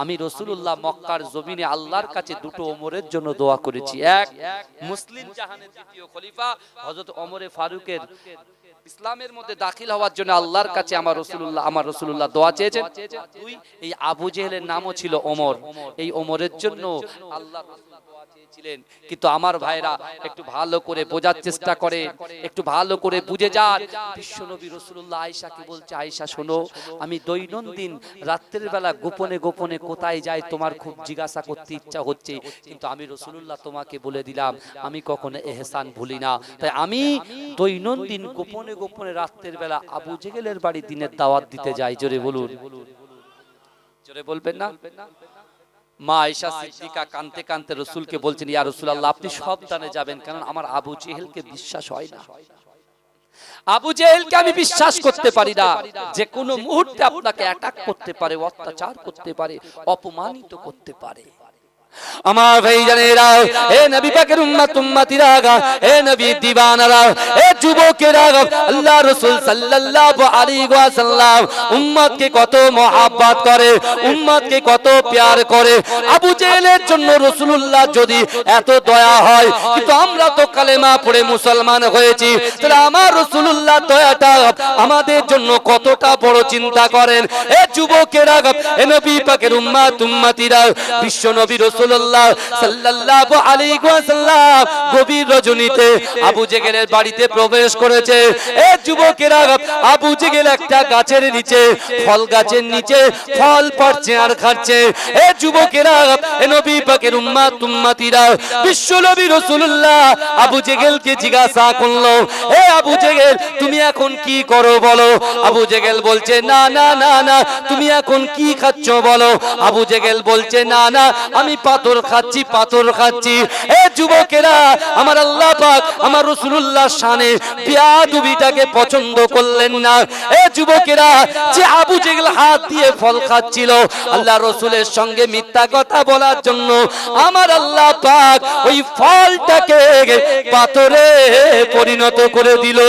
Speaker 1: আমি রাসূলুল্লাহ মক্কার জমিনে আল্লাহর কাছে দুটো ওমরের জন্য দোয়া করেছি। এক, মুসলিম জাহানের দ্বিতীয় খলিফা হযরত ওমরে ফারুকের ইসলামের মধ্যে দাখিল হওয়ার জন্য আল্লাহর কাছে আমার রাসূলুল্লাহ দোয়া চেয়েছেন। দুই, এই আবু জেহেলের নামও ছিল ওমর, এই ওমরের জন্য আল্লাহর রাসূল দোয়া চেয়েছিলেন। কিন্তু আমার ভাইরা একটু ভালো করে বোঝার চেষ্টা করে, একটু ভালো করে বুঝে যান। বিশ্বনবী রাসূলুল্লাহ আয়েশাকে বলছে, আয়েশা শোনো, আমি দৈনন্দিন রাত্রের বেলা গোপনে গোপনে কোথায় যাই তোমার খুব জিজ্ঞাসা করতে ইচ্ছা হচ্ছে, কিন্তু আমি রাসূলুল্লাহ তোমাকে বলে দিলাম আমি কখনো ইহসান ভুলি না, তাই আমি দৈনন্দিন গোপনে গোপনে রাতের বেলা আবু জেহেলের বাড়ি দিনের দাওয়াত দিতে যাই। জোরে বলুন, জোরে বলবেন না? মা আয়েশা সিদ্দিকা কাঁদতে কাঁদতে রাসূলকে বলছেন, ইয়া রাসূলুল্লাহ আপনি সাবধানে যাবেন, কারণ আমার আবু জেহেলকে বিশ্বাস হয় না, আবু জেহেলকে আমি বিশ্বাস করতে পারি না, যে কোনো মুহূর্তে আপনাকে অ্যাটাক করতে পারে, অত্যাচার করতে পারে, অপমানিত করতে পারে। আমার ভাইজানেরা, এ নবী পাকের উম্মত উম্মতিরা, এ নবী দিওয়ানারা, এ যুবকেরা, আল্লাহ রাসূল সাল্লাল্লাহু আলাইহি ওয়াসাল্লাম উম্মতকে কত মহব্বত করে, উম্মতকে কত প্যার করে। আবু জেহেলের জন্য রাসূলুল্লাহ যদি এত দয়া হয়, কিন্তু আমরা তো কালেমা পড়ে মুসলমান হয়েছি, তাহলে আমার রাসূলুল্লাহ দয়াটা আমাদের জন্য কতটা বড় চিন্তা করেন। এ যুবকেরা, এ নবী পাকের উম্মত উম্মতিরা, বিশ্ব নবী রাসূলুল্লাহ সাল্লাল্লাহু আলাইহি ওয়াসাল্লাম গভীর রজনীতে আবু জেহেলের বাড়িতে প্রবেশ করেছে। এ যুবকেরা, আবু জেহেল একটা গাছের নিচে, ফল গাছের নিচে ফল পাড়ছে আর খাচ্ছে। এ যুবকেরা, এ নবী পাকের উম্মত উম্মতিরা, বিশ্ব নবী রাসূলুল্লাহ আবু জেহেলকে জিজ্ঞাসা করলো, এ আবু জেহেল তুমি এখন কি করো বলো? আবু জেহেল বলছে না না না না, তুমি এখন কি খাচ্ছ বলো? আবু জেহেল বলছে না না, আমি পাথর খাচ্ছি, পাথর খাচ্ছি। এ যুবকেরা, আমার আল্লাহ পাক আমার রাসূলুল্লাহর শানে বেয়াদবিটাকে পছন্দ করলেন না। এ যুবকেরা, যে আবু জেহেল হাত দিয়ে ফল খাচ্ছিল আল্লাহ রাসূলের সঙ্গে মিথ্যা কথা বলার জন্য, আমার আল্লাহ পাক ওই ফলটাকে পাথরে পরিণত করে দিল।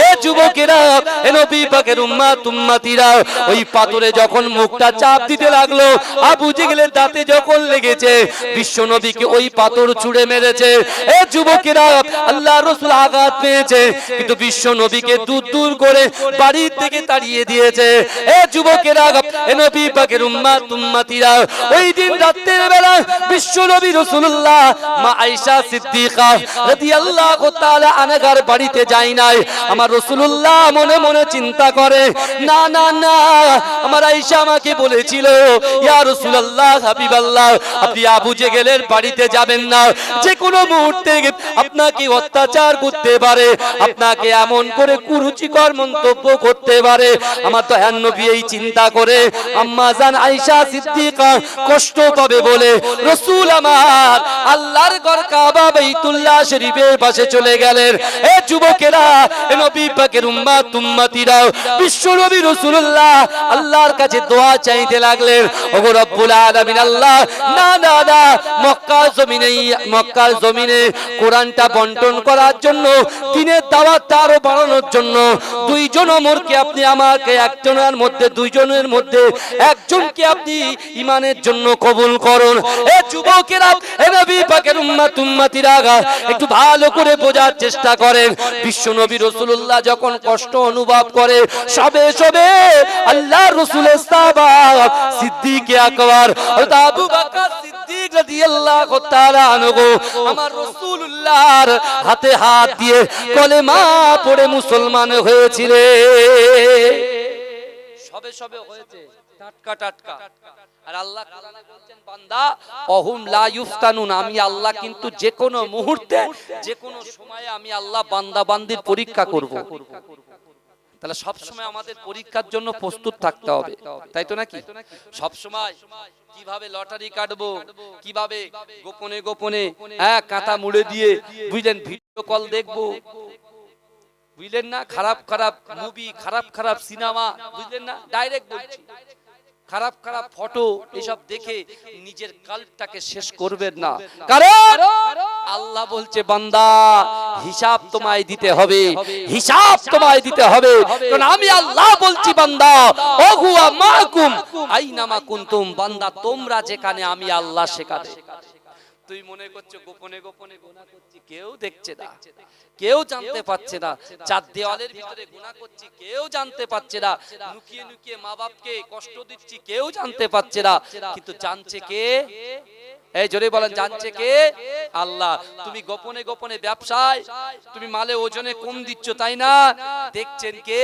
Speaker 1: এ যুবকেরা, এ নবী পাকের উম্মত উম্মতিরা, ওই পাথরে যখন মুখটা চাপ দিতে লাগলো, আবু জেহেলের দাঁতে যখন লেগেছে, বিশ্ব নবীকে ওই পাথর ছুঁড়ে মেরেছে। এ যুবকেরা, আল্লাহ রাসূল আঘাত পেয়েছে, কিন্তু বিশ্ব নবীকে দূর দূর করে বাড়ি থেকে তাড়িয়ে দিয়েছে। এ যুবকেরা, এ নবী পাকের উম্মত উম্মতিরা, ওই দিন রাতের বেলা বিশ্ব নবী রাসূলুল্লাহ মা আয়েশা সিদ্দিকা রাদিয়াল্লাহু তাআলা আনহার বাড়িতে যায় নাই। আমার রাসূলুল্লাহ মনে মনে চিন্তা করে, না না না, আমার আয়েশা আমাকে বলেছিল, ইয়া রাসূলুল্লাহ হাবিবাল্লাহ, আপনি আবু জেহেলের বাড়িতে যাবেন না, যে কোনো মুহূর্তে আপনাকে অত্যাচার করতে পারে, আপনাকে এমন করে কুরুচিকর মন্তব্য করতে পারে। আমার তো দয়ার নবী এই চিন্তা করে আম্মা জান আয়েশা সিদ্দিকা কষ্ট পাবে বলে রাসূল আমার আল্লাহর ঘর কাবা বাইতুল্লাহ শরীফের পাশে চলে গেলেন। এ যুবকেরা, এ নবী পাকের উম্মত উম্মতিরা, বিশ্ব নবী রাসূলুল্লাহ আল্লাহর কাছে দোয়া চাইতে লাগলেন, ওগো রব্বুল আলামিন আল্লাহ, না না না, মক্কার জমিনে কোরআনটা বন্টন করার জন্য, দ্বীনের দাওয়াতটা আরো বাড়ানোর জন্য দুইজন ওমরকে আপনি আমাকে একজনের মধ্যে, দুইজনের মধ্যে একজনকে আপনি ঈমানের জন্য কবুল করুন। এ যুবকেরা, এ নবী পাকের উম্মত উম্মতিরা, একটু ভালো করে বোঝার চেষ্টা করেন। বিশ্ব নবী রাসূলুল্লাহ যখন কষ্ট অনুভব করে, সবে সবে আল্লাহর রাসূলের সাহাবা সিদ্দিক আকবর আবু বকর সিদ্দিক রাদিয়াল্লাহু তাআলা আনহু আমার রাসূলুল্লাহর হাতে হাত দিয়ে কলেমা পড়ে মুসলমান হয়েছিলেন। সবে সবে হয়েছে, টাটকা টাটকা। আর আল্লাহ কোরআনে বলছেন, বান্দা অহুম লা ইফতানুন, আমি আল্লাহ কিন্তু যে কোনো মুহূর্তে, যে কোনো সময়ে আমি আল্লাহ বান্দা বান্দির পরীক্ষা করব। তাহলে সব সময় আমাদের পরীক্ষার জন্য প্রস্তুত থাকতে হবে, তাই তো নাকি? সব সময় কিভাবে লটারি কাটবো, কিভাবে গোপনে গোপনে কাঁথা মুড়ে দিয়ে, বুঝলেন, ভিডিও কল দেখবো, বুঝলেন না, খারাপ খারাপ মুভি, খারাপ খারাপ সিনেমা, বুঝলেন না, ডাইরেক্ট বলছি, খারাপ খারাপ ফটো এসব দেখে নিজের কালটাকে শেষ করবেন না। কারণ আল্লাহ বলছে, বান্দা হিসাব তোমায় দিতে হবে, হিসাব তোমায় দিতে হবে। কারণ আমি আল্লাহ বলছি, বান্দা ওহুয়া মাকুম আইনামা কুনতুম, বান্দা তোমরা যেখানে আমি আল্লাহ সেখানে। তুই মনে করছো গোপনে গোপনে গুনাহ করছি, কেউ দেখছে না, কেউ জানতে পারছে না, চার দেওয়ালের ভিতরে গুনাহ করছি, কেউ জানতে পারছে না, লুকিয়ে লুকিয়ে মা বাপকে কষ্ট দিচ্ছি, কেউ জানতে পারছে না, কিন্তু জানছে কে? এই জোরে বলেন, জানছে কে? আল্লাহ। তুমি গোপনে গোপনে ব্যবসায় তুমি মালে ওজনে কম দিচ্ছ, তাই না? দেখছেন কে?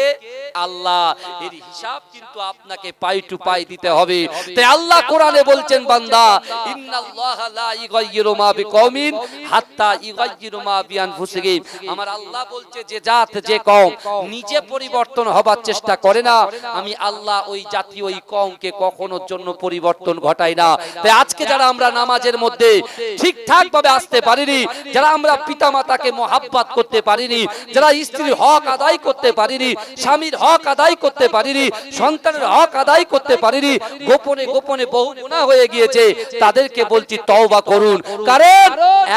Speaker 1: আল্লাহ। এর হিসাব কিন্তু আপনাকে পাই টু পাই দিতে হবে। তাই আল্লাহ কোরআনে বলছেন, বান্দা ইন্নাল্লাহা লা ইউগাইয়িরু মা বিকওমিন হাত্তা ইউগাইয়িরু মা বিআনফুসিহিম। আমার আল্লাহ বলছে যে জাত যে কওম নিজে পরিবর্তন হবার চেষ্টা করে না, আমি আল্লাহ ওই জাতি ওই কওমকে কখনোর জন্য পরিবর্তন ঘটাই না। তাই আজকে যারা আমরা নামাজের মধ্যে ঠিকঠাক ভাবে আসতে পারিনি, যারা আমরা পিতামাতাকে মহাব্বত করতে পারিনি, যারা স্ত্রীর হক আদায় করতে পারিনি, স্বামীর হক আদায় করতে পারিনি, সন্তানের হক আদায় করতে পারিনি, গোপনে গোপনে বহু গুনাহ হয়ে গিয়েছে, তাদেরকে বলছি তওবা করুন, কারণ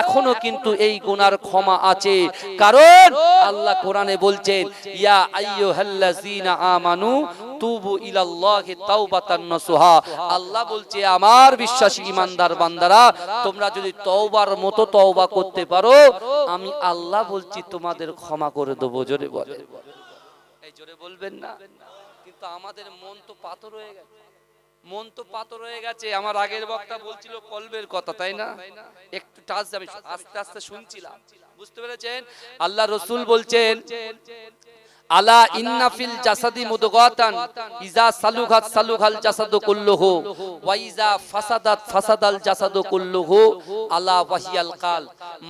Speaker 1: এখনো কিন্তু এই গুনার ক্ষমা আছে। কারণ আল্লাহ কোরআনে বলছেন ইয়া আইয়ুহাল্লাযীনা আমানু তুবু ইলাল্লাহি তাওবাতান নাসুহা। আল্লাহ বলছে আমার বিশ্বাসী ঈমানদার বান্দারা, তোমরা যদি তওবার মতো তওবা করতে পারো, আমি আল্লাহ বলছি তোমাদের ক্ষমা করে দেব। জোরে বলে, এই জোরে বলবেন না। কিন্তু আমাদের মন তো পাথর হয়ে গেছে, মন তো পাথর হয়ে গেছে। আমার আগের বক্তা বলছিল কলবের কথা, তাই না? একটু টাচ যাবে, আস্তে আস্তে শুনছিলাম, বুঝতে পেরেছেন? আল্লাহ রাসূল বলছেন আলা ইন্না ফিল জাসাদি মুদগাতান ইজা সালুগাত সালুগাল জাসাদু কুল্লুহু ওয়া ইজা ফাসাদাত ফাসাদাল জাসাদু কুল্লুহু আলা ওয়াহিয়াল কাল।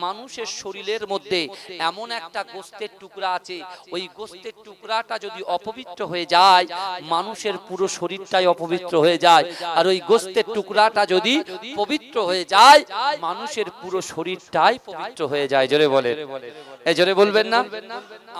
Speaker 1: মানুষের শরীরের মধ্যে এমন একটা গোশতের টুকরা আছে, ওই গোশতের টুকরাটা যদি অপবিত্র হয়ে যায়, মানুষের পুরো শরীরটাই অপবিত্র হয়ে যায়। আর ওই গোশতের টুকরাটা যদি পবিত্র হয়ে যায়, মানুষের পুরো শরীরটাই পবিত্র হয়ে যায়। জোরে বলেন, এই জোরে বলবেন না?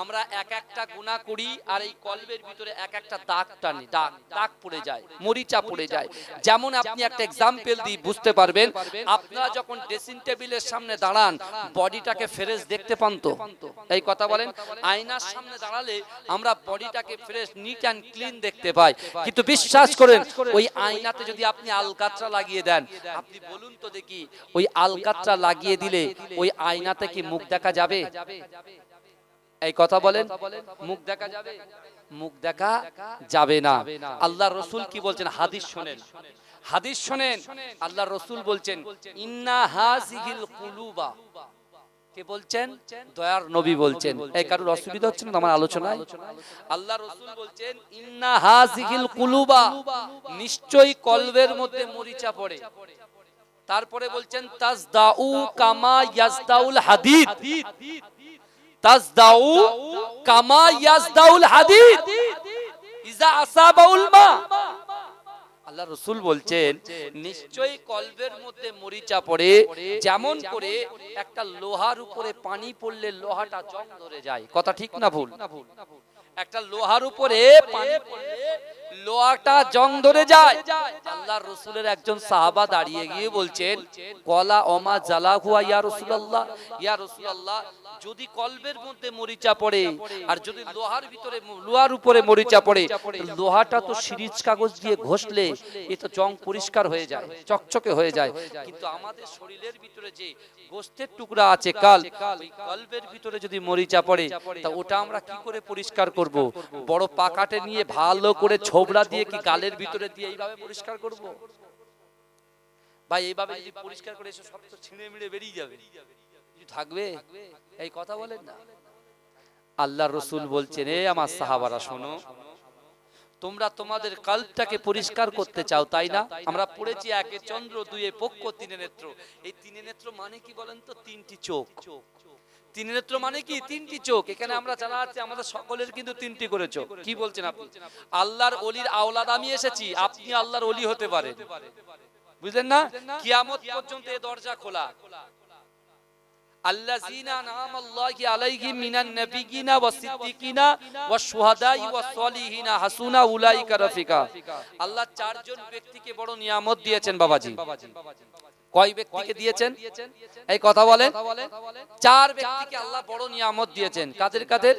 Speaker 1: আমরা এক একটা গুনাহ করি আর এই কলবের ভিতরে এক একটা দাগ টানি, দাগ দাগ পড়ে যায়, মরিচা পড়ে যায়। যেমন আপনি একটা एग्जांपल দিই, বুঝতে পারবেন। আপনারা যখন ড্রেসিং টেবিলের সামনে দাঁড়ান, বডিটাকে ফ্রেশ দেখতে পান তো? এই কথা বলেন। আয়নার সামনে দাঁড়ালে আমরা বডিটাকে ফ্রেশ নিট এন্ড ক্লিন দেখতে পাই, কিন্তু বিশ্বাস করেন ওই আয়নাতে যদি আপনি আলকাতরা লাগিয়ে দেন, আপনি বলুন তো দেখি, ওই আলকাতরা লাগিয়ে দিলে ওই আয়নাতে কি মুখ দেখা যাবে? এই কথা বলেন, মুখ দেখা যাবে? মুখ দেখা যাবে না। আল্লাহর রাসূল কি বলছেন? হাদিস শুনেন, হাদিস শুনেন। আল্লাহর রাসূল বলছেন ইন্না হাযিহিল কুলুবা। কে বলছেন? দয়ার নবী বলছেন। এই কারোর অসুবিধা হচ্ছে না আমার আলোচনায়? আল্লাহর রাসূল বলছেন ইন্না হাযিহিল কুলুবা, নিশ্চয়ই কলবের মধ্যে মরিচা পড়ে। তারপরে বলছেন তাজদাউ কামা ইয়াজদাউল হাদিদ, তাজদাউ কামা ইয়াজদাউল হাদিদ ইজা আসাবাউল মা। আল্লাহ রাসূল বলছেন নিশ্চয়ই কলবের মধ্যে মরিচা পড়ে, যেমন করে একটা লোহার উপরে পানি পড়লে লোহাটা জং ধরে যায়। কথা ঠিক না ভুল? একটা লোহার উপরে পানি পড়লে লোহাটা জং ধরে যায়। আল্লাহর রাসূলের একজন সাহাবা দাঁড়িয়ে গিয়ে বলছেন কলা ওমা জালাহু ইয়া রাসূলুল্লাহ, ইয়া রাসূলুল্লাহ, যদি কলবের মধ্যে মরিচা পড়ে আর যদি লোহার ভিতরে লোহার উপরে মরিচা পড়ে, লোহাটা তো সিরিজ কাগজ দিয়ে ঘষলে এ তো জং পরিষ্কার হয়ে যায়, চকচকে হয়ে যায়। কিন্তু আমাদের শরীরের ভিতরে যে গোশতের টুকরা আছে কাল, ওই কলবের ভিতরে যদি মরিচা পড়ে, তা ওটা আমরা কি করে পরিষ্কার করব? বড় পাকাটে নিয়ে ভালো করে ছোবড়া দিয়ে কি গালের ভিতরে দিয়ে এইভাবে পরিষ্কার করব? ভাই এইভাবে যদি পরিষ্কার করে এসে সব তো ছিঁড়ে মিড়ে বেরিয়ে যাবে, কিছু থাকবে? এই কথা বলেন না। আল্লাহর রাসূল বলছেন এ আমার সাহাবারা শোনো, তোমরা তোমাদের কলবটাকে পরিষ্কার করতে চাও, তাই না? আমরা পড়েছি একে চন্দ্র, দুয়ে পক্ষ, তিনে নেত্র। এই তিনে নেত্র মানে কি বলেন তো? তিনটি চোখ। তিন নেত্র মানে কি? তিনটি চোখ। এখানে আমরা জানা আছে আমাদের সকলের কিন্তু তিনটি করে চোখ। কি বলছেন আপনি? আল্লাহর ওলির আওলাদ আমি এসেছি, আপনি আল্লাহর ওলি হতে পারেন, বুঝলেন না? কিয়ামত পর্যন্ত এই দরজা খোলা। আল্লাযীনা আনআমাল্লাহু আলাইহিম মিনান নাবিয়্যিনা ওয়াস সিদ্দীকিনা ওয়াশ শুহাদাই ওয়াস সালিহিনা হাসুনা উলাইকা রাফিকা। আল্লাহ চারজন ব্যক্তিকে বড় নিয়ামত দিয়েছেন বাবাজি। কয় ব্যক্তিকে দিয়েছেন? এই কথা বলেন। চার ব্যক্তিকে আল্লাহ বড় নিয়ামত দিয়েছেন। কাদের কাদের?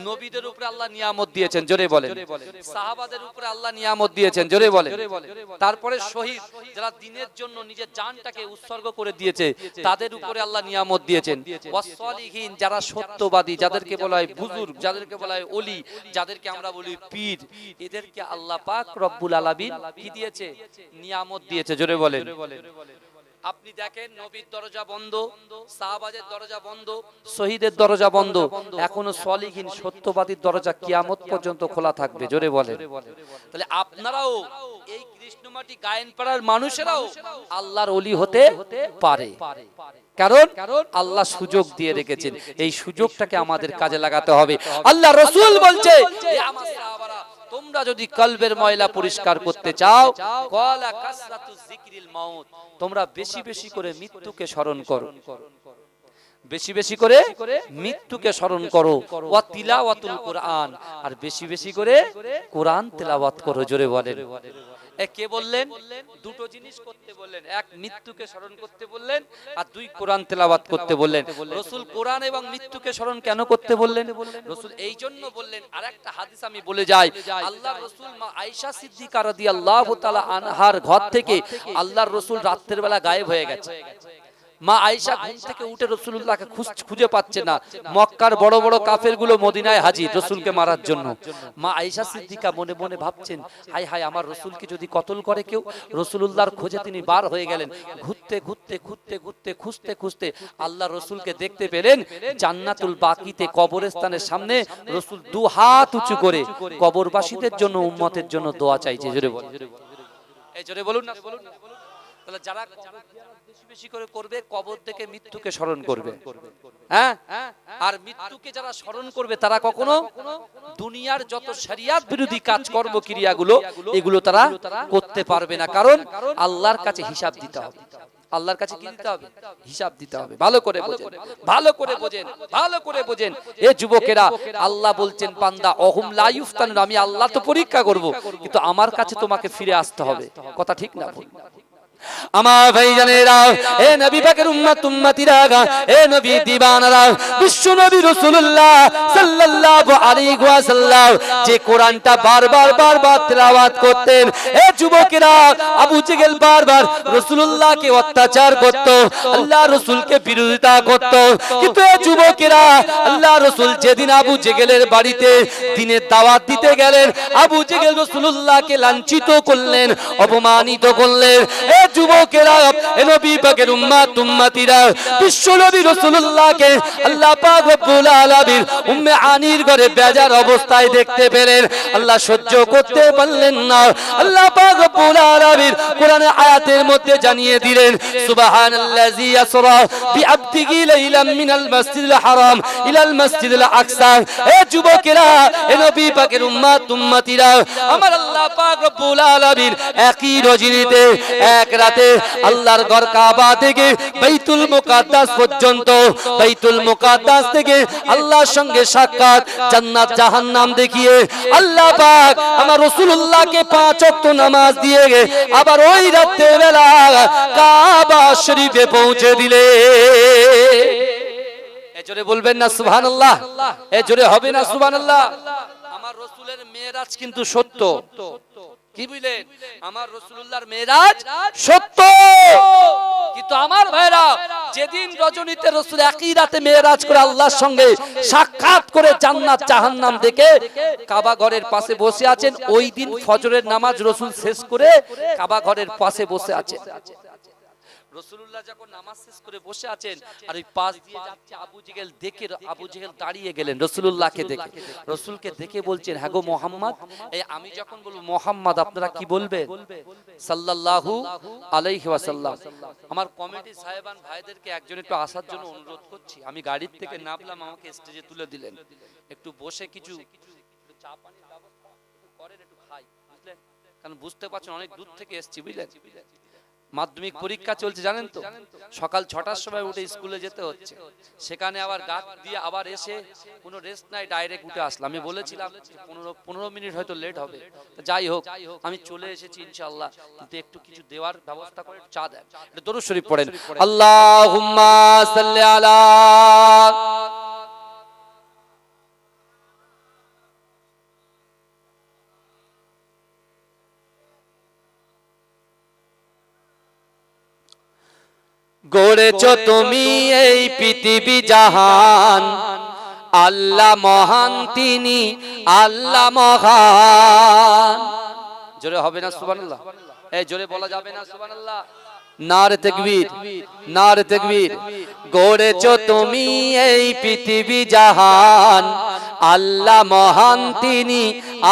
Speaker 1: নবীদের উপরে আল্লাহ নিয়ামত দিয়েছেন, জোরে বলেন। সাহাবাদের উপরে আল্লাহ নিয়ামত দিয়েছেন, জোরে বলেন। তারপরে শহীদ, যারা দ্বীনের জন্য নিজের জানটাকে উৎসর্গ করে দিয়েছে, তাদের উপরে আল্লাহ নিয়ামত দিয়েছেন। ওয়াস সালিহিন, যারা সত্যবাদী, যাদেরকে বলা হয় বুজুর্গ, যাদেরকে বলা হয় ওলি, যাদেরকে আমরা বলি পীর, এদেরকে আল্লাহ পাক রব্বুল আলামিন কি দিয়েছে? নিয়ামত দিয়েছে, জোরে বলেন। আপনি দেখেন নবীর দরজা বন্ধ, সাহাবাদের দরজা বন্ধ, শহীদের দরজা বন্ধ, এখনো সলিহীন সত্যবাদীর দরজা কিয়ামত পর্যন্ত খোলা থাকবে। জোরে বলেন। তাহলে আপনারাও এই কৃষ্ণমাটি গায়েনপাড়ার মানুষেরাও আল্লাহর ওলি হতে পারে, কারণ আল্লাহ সুযোগ দিয়ে রেখেছেন। এই সুযোগটাকে আমাদের কাজে লাগাতে হবে। আল্লাহ রাসূল বলছে, আমার সাহাবারা, তোমরা যদি কলবের ময়লা পরিষ্কার করতে চাও, ক্বালা কাসরাতু যিকরিল মাউত, তোমরা বেশি বেশি করে মৃত্যুকে স্মরণ করো, বেশি বেশি করে মৃত্যুকে স্মরণ করো, ওয়া তিলাওয়াতুল কুরআন, আর বেশি বেশি করে কোরআন তেলাওয়াত করো। জোরে বলেন। কে বললেন? দুটো জিনিস করতে বললেন, এক মৃত্যুকে স্মরণ করতে বললেন, আর দুই কোরআন তেলাওয়াত করতে বললেন। রাসূল কোরআন এবং মৃত্যুকে স্মরণ কেন করতে বললেন? রাসূল এই জন্য বললেন, আরেকটা হাদিস আমি বলে যাই, আল্লাহর রাসূল মা আয়েশা সিদ্দিকা রাদিয়াল্লাহু তাআলা আনহার ঘর থেকে আল্লাহর রাসূল রাতের বেলা গায়েব হয়ে গেছে। মা আয়েশা ঘুম থেকে উঠে রাসূলুল্লাহকে খুঁজে পাচ্ছে না। মক্কার বড় বড় কাফেরগুলো মদিনায় হাজির রাসূলকে মারার জন্য। মা আয়েশা সিদ্দিকা মনে মনে ভাবছেন, হায় হায়, আমার রাসূলকে যদি কতল করে কেউ। রাসূলুল্লাহর খোঁজে তিনি বার হয়ে গেলেন। ঘুরতে ঘুরতে ঘুরতে ঘুরতে খুঁজতে খুঁজতে আল্লাহর রাসূলকে দেখতে পেলেন জান্নাতুল বাকিতে কবরস্থানের সামনে। রাসূল দু হাত উঁচু করে কবরবাসীদের জন্য, উম্মতের জন্য দোয়া চাইছে। জোরে বলুন, এই জোরে বলুন না। তাহলে যারা বেশি বেশি করে করবে, কবর থেকে মৃত্যুকে স্মরণ করবে, হ্যাঁ, আর মৃত্যুকে যারা স্মরণ করবে তারা কখনো দুনিয়ার যত শরিয়াত বিরোধী কাজকর্ম ক্রিয়াগুলো এগুলো তারা করতে পারবে না, কারণ আল্লাহর কাছে হিসাব দিতে হবে। আল্লাহর কাছে কি দিতে হবে? হিসাব দিতে হবে। ভালো করে বোঝেন, ভালো করে বোঝেন, ভালো করে বোঝেন। এ যুবকেরা, আল্লাহ বলছেন, বান্দা অহুম লা ইফতানুন, আমি আল্লাহ তো পরীক্ষা করব, কিন্তু আমার কাছে তোমাকে ফিরে আসতে হবে। কথা ঠিক না ভুল? আমার ভাইজানেরা, এ নবী পাকের উম্মত উম্মতিরা, এ নবী দিবানারা, বিশ্ব নবী রাসূলুল্লাহ সাল্লাল্লাহু আলাইহি ওয়াসাল্লাম যে কোরআনটা বারবার তেলাওয়াত করতেন, এ যুবকেরা, আবু জেহেল বারবার রাসূলুল্লাহকে অত্যাচার করত, আল্লাহ রাসূলকে বিরোধিতা করত, কিন্তু এ যুবকেরা, আল্লাহ রাসূল যেদিন আবু জেহেলের বাড়িতে দিনের দাওয়াত দিতে গেলেন, আবু জেহেল রাসূলুল্লাহকে লাঞ্ছিত করলেন, অপমানিত করলেন। যুবকেরা, নবী পাকের উম্মত উম্মতিরা, বিশ্ব নবী রাসূলুল্লাহকে আল্লাহ পাক রব্বুল আলামিন উম্মে আনির ঘরে বেজার অবস্থায় দেখতে পেলেন। আল্লাহ সহ্য করতে পারলেন না। আল্লাহ পাক রব্বুল আলামিন কোরআনের আয়াতের মধ্যে জানিয়ে দিলেন, সুবহানাল্লাযী ইয়াসরা বিআবদিহি লাইলাম মিনাল মাসজিদিল হারাম ইলাল মাসজিদিল আকসা। এ যুবকেরা, নবী পাকের উম্মত উম্মতিরা, আমার আল্লাহ পাক রব্বুল আলামিন একই রজনীতে, এক রাতে আল্লাহর ঘর কাবা থেকে বাইতুল মুকাদ্দাস পর্যন্ত, বাইতুল মুকাদ্দাস থেকে আল্লাহর সঙ্গে সাক্ষাৎ, জান্নাত জাহান্নাম দেখিয়ে আল্লাহ পাক আমার রাসূলুল্লাহকে 5 ওয়াক্ত নামাজ দিয়ে আবার ওই রাতের বেলা কাবা শরীফে পৌঁছে দিলে। এ জোরে বলবেন না সুবহানাল্লাহ? এ জোরে হবে না সুবহানাল্লাহ? আমার রাসূলের মেরাজ কিন্তু সত্য। কি বুঝলেন? আমার রাসূলুল্লাহর মেরাজ সত্য, কিন্তু আমার ভাইরা, যেদিন রজনীতে রাসূল একই রাতে মেরাজ করে আল্লাহর সঙ্গে সাক্ষাৎ করে জান্নাত জাহান্নাম দেখে কাবা ঘরের পাশে বসে আছেন, ওই দিন ফজরের নামাজ রাসূল শেষ করে কাবা ঘরের পাশে বসে আছেন। রাসূলুল্লাহ যখন নামাজ শেষ করে বসে আছেন, আর ওই পাশ দিয়ে যাচ্ছে আবু জেহেল, দেখে আবু জেহেল দাঁড়িয়ে গেলেন রাসূলুল্লাহকে দেখে। রাসূলকে দেখে বলছেন, হ্যাঁ গো মুহাম্মদ, এই আমি যখন বলবো মুহাম্মদ, আপনারা কি বলবেন? সাল্লাল্লাহু আলাইহি ওয়াসাল্লাম। আমার কমিটি সাহেবান ভাইদেরকে একজন একটু আসার জন্য অনুরোধ করছি। আমি গাড়ির থেকে নামলাম, আমাকে স্টেজে তুলে দিলেন, একটু বসে কিছু চা পানির ব্যবস্থা করেন, একটু খাই, বুঝলেন? কারণ বুঝতে পারছেন অনেক দূর থেকে এসেছি, বুঝলেন? মাধ্যমিক পরীক্ষা চলছে, জানেন তো, সকাল 6টার সময় উঠে স্কুলে যেতে হচ্ছে, সেখানে আবার গাছ দিয়ে আবার এসে কোনো রেস্ট নাই, ডাইরেক্ট উঠে আসলাম। আমি বলেছিলাম 15 মিনিট হয়তো লেট হবে, যাই হোক আমি চলে এসেছি ইনশাআল্লাহ, কিন্তু একটু কিছু দেওয়ার ব্যবস্থা করে, চা দেন, দরুদ শরীফ পড়েন। আল্লাহুম্মা সাল্লি আলা গড়েছ তুমি এই পৃথিবী জাহান, আল্লাহ মহান, তিনি আল্লাহ মহান। জোরে হবে না সুবহানাল্লাহ? এই জোরে বলা যাবে না সুবহানাল্লাহ? নারে তাকবীর, নারে তাকবীর। গড়েছো তুমি এই পৃথিবী জাহান, আল্লাহ মহান তিনি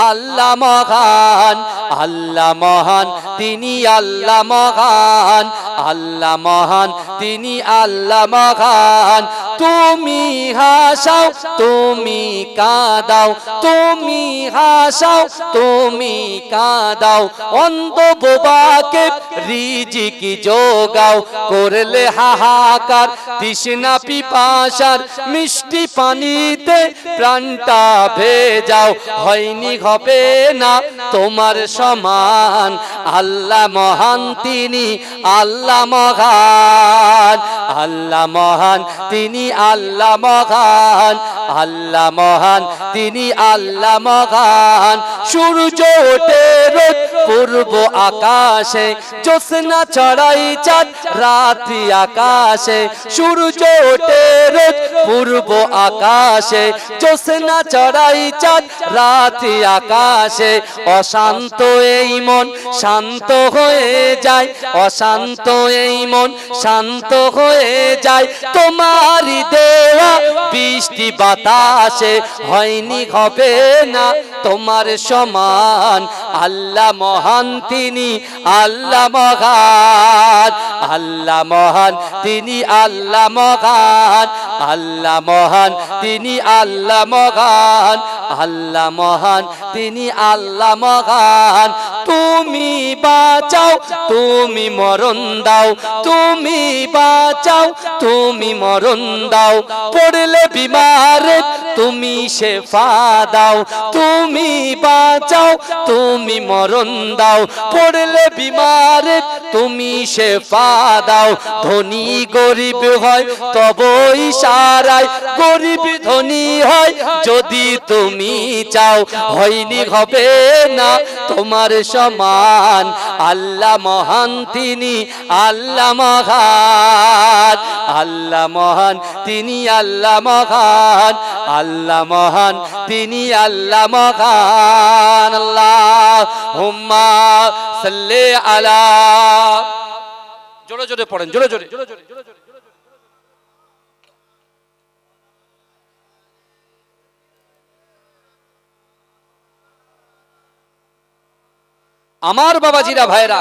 Speaker 1: আল্লাহ মহান, আল্লাহ মহান তিনি আল্লাহ মহান, আল্লাহ মহান তিনি আল্লাহ মহান। তুমি হাসাও তুমি কাঁদাও, তুমি হাসাও তুমি কাঁদাও, অন্ধ বোবাকে রিজিক যোগাও, করলে হাহাকার তৃষ্ণা পিপাসার, মিষ্টি পানিতে প্রাণটা ভেজাও, হয়নি হবে না তোমার সমান, আল্লাহ মহান তিনি আল্লাহ মহান, আল্লাহ মহান তিনি আল্লাহ মহান, আল্লাহ মহান তিনি আল্লাহ মহান। সূর্য ওঠে রোজ পূর্ব আকাশে, জ্যোৎস্না ছড়াই চাঁদ রাত্রি আকাশে, সূর্য ওঠে রোজ পূর্ব আকাশে, জ্যোৎস্না ছড়াই চাঁদ রাত্রি আকাশে। অশান্ত এই মন শান্ত হয়ে যায়, অশান্ত এই মন শান্ত হয়ে যায়, তোমারই দেওয়া বৃষ্টি বাতাসে, হয়নি হবে না তোমার সমান, আল্লাহ মহান তিনি আল্লাহ মহান, আল্লাহ মহান তিনি আল্লাহ মহান, আল্লাহ মহান তিনি আল্লাহ মহান, আল্লাহ মহান তিনি আল্লাহ মহান। তুমি বাঁচাও তুমি মরণ দাও, তুমি বাঁচাও তুমি মরণ দাও, পড়লে বিমারে তুমি শেফা দাও, তুমি বাঁচাও তুমি মরণ দাও, পড়লে বিমারে তুমি শেফা দাও। ধনী গরিব হয় তব ইশারায়, গরিব ধনী হয় যদি তুমি চাও, হয়নি হবে না তোমার সমান, আল্লাহ মহান তিনি আল্লাহ মহান, আল্লাহ মহান তিনি আল্লাহ মহান, আল্লাহ মহান তিনি আল্লাহ মহান। আল্লাহুম্মা সাল্লি আলা, জোরে জোরে পড়েন, জোরে জোরে। আমার বাবাজিরা ভাইরা,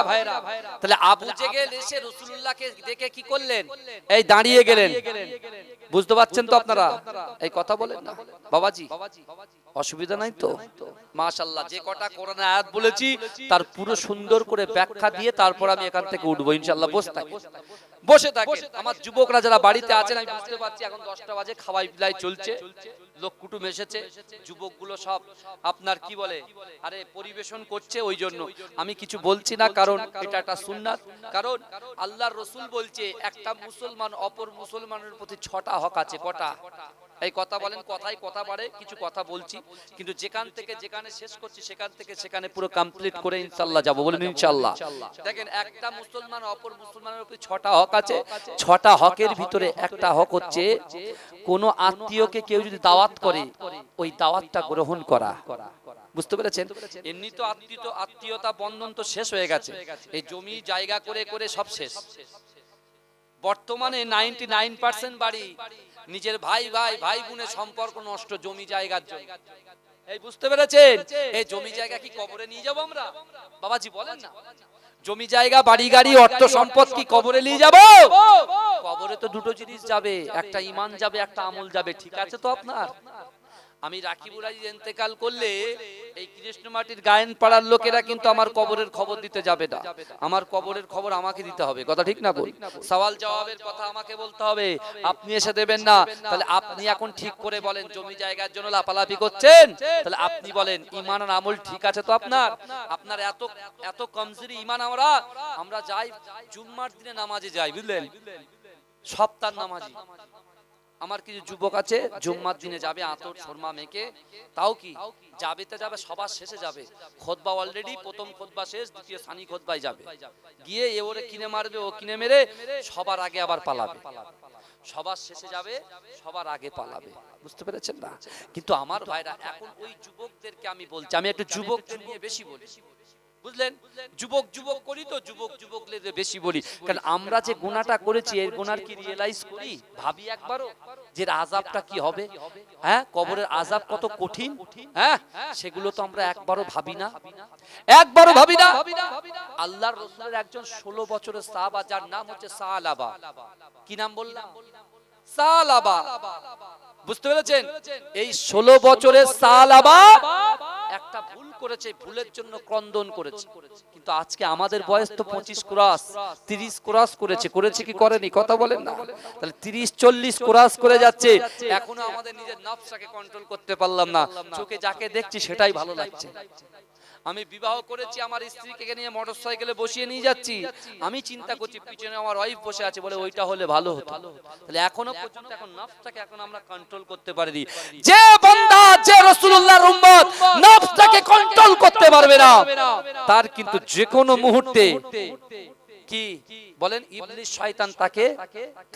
Speaker 1: তাহলে আবু জেহেল এসে রাসূলুল্লাহকে দেখে কি করলেন? এই দাঁড়িয়ে গেলেন। বুঝতে পারছেন তো আপনারা? এই কথা বলেন না বাবাজি, অসুবিধা নাই তো? মাশাআল্লাহ, যে কটা কোরআনে আয়াত বলেছি তার পুরো সুন্দর করে ব্যাখ্যা দিয়ে তারপর আমি এখান থেকে উঠবো ইনশাআল্লাহ। বসে থাকেন আমার যুবকরা যারা বাড়িতে আছেন। আমি বুঝতে পারছি এখন 10টা বাজে, খাওয়াই পিলাই চলছে, লোক কুটুম এসেছে, যুবকগুলো সব আপনার কি বলে আরে পরিবেশন করছে, ওই জন্য আমি কিছু বলছি না, কারণ এটা একটা সুন্নাত। কারণ আল্লাহর রাসূল বলছে একটা মুসলমান অপর মুসলমানের প্রতি 6টা হক আছে। কটা? এই কথা বলেন, কথাই কথা বাড়ে, কিছু কথা বলছি, কিন্তু যেখান থেকে যেখানে শেষ করছি সেখান থেকে সেখানে পুরো কমপ্লিট করে ইনশাআল্লাহ যাব। বলেন ইনশাআল্লাহ। দেখেন, একটা মুসলমান অপর মুসলমানের প্রতি 6টা হক আছে। 6টা হকের ভিতরে একটা হক হচ্ছে কোন আত্মীয়কে কেউ যদি দাওয়াত করে ওই দাওয়াতটা গ্রহণ করা। বুঝতে পেরেছেন? এমনি তো আত্মীয়তা বন্ধন তো শেষ হয়ে গেছে, এই জমি জায়গা করে করে সব শেষ। বর্তমানে 99% বাড়ি নিজের ভাই ভাই ভাই বোনের সম্পর্ক নষ্ট জমি জায়গার জন্য। এই বুঝতে পেরেছেন? এই জমি জায়গা কি কবরে নিয়ে যাব আমরা? বাবাজি বলেন না, জমি জায়গা বাড়ি গাড়ি অর্থ সম্পদ কি কবরে নিয়ে যাব? কবরে তো দুটো জিনিস যাবে, একটা ঈমান যাবে, একটা আমল যাবে। ঠিক আছে তো আপনার? আমি রাকিবুল আজিজ ইন্তেকাল করলে এই কৃষ্ণমাটির গায়েন পাড়ার লোকেরা কিন্তু আমার কবরের খবর দিতে যাবে না, আমার কবরের খবর আমাকে দিতে হবে। কথা ঠিক না বল? সওয়াল জবাবের কথা আমাকে বলতে হবে, আপনি এসে দেবেন না। তাহলে আপনি এখন ঠিক করে বলেন, জমি জায়গার জন্য লাপালাপি করছেন, তাহলে আপনি বলেন ঈমান আর আমল ঠিক আছে তো আপনার? আপনার এত এত কমজোরি ঈমান। আমরা যাই জুম্মার দিনে নামাজে যাই, বুঝলেন, সপ্তাহ নামাজি। আমার কিছু যুবক আছে জুম্মার দিনে যাবে আতর শর্মা মেখে, তাও কি যাবে তো যাবে, সবার শেষে যাবে। খুতবা অলরেডি প্রথম খুতবা শেষ, দ্বিতীয় সানি খুতবায় যাবে, গিয়ে এ ওরে কিনে মারবে, ও কিনে মেরে সবার আগে আবার পালাবে। সবার শেষে যাবে, সবার আগে পালাবে। বুঝতে পেরেছেন না? কিন্তু আমার ভাইরা এখন ওই যুবকদেরকে আমি বলছি, আমি একটু যুবক নিয়ে বেশি বলি, বুঝলেন? যুবক যুবক করি তো যুবক যুবকদের বেশি বলি, কারণ আমরা যে গুনাহটা করেছি এর গুনার কি রিয়েলাইজ করি? ভাবি একবারও যে আযাবটা কি হবে? হ্যাঁ, কবরের আযাব কত কঠিন, হ্যাঁ, সেগুলো তো আমরা একবারও ভাবি না, একবারও ভাবি না। আল্লাহর রাসূলের একজন 16 বছরের সাহাবা, যার নাম হচ্ছে সালাবা। কি নাম বললাম? সালাবা। বুঝতে পেরেছেন? এই 16 বছরের সালাবা একটা ভুল করেছে, ভুলের জন্য ক্রন্দন করেছে। কিন্তু আজকে আমাদের বয়স তো 25 ক্রস, 30 ক্রস করেছে, করেছে কি করেনি? কথা বলেন না। তাহলে 30 40 ক্রস করে যাচ্ছে, এখনো আমাদের নিজের নফসটাকে কন্ট্রোল করতে পারলাম না। চোখে যাকে দেখছি সেটাই ভালো লাগছে। আমি বিবাহ করেছি, আমার স্ত্রীকে নিয়ে মোটরসাইকেলে বসিয়ে নিয়ে যাচ্ছি, আমি চিন্তা করছি পিছনে আমার ওয়াইফ বসে আছে, বলে ওইটা হলে ভালো হতো। তাহলে এখনো পর্যন্ত এখন নফসটাকে এখন আমরা কন্ট্রোল করতে পারিনি। যে বান্দা, যে রাসূলুল্লাহর উম্মত নফসটাকে কন্ট্রোল করতে পারবে না, তার কিন্তু যে কোনো মুহূর্তে কি বলেন, ইবলিস শয়তান তাকে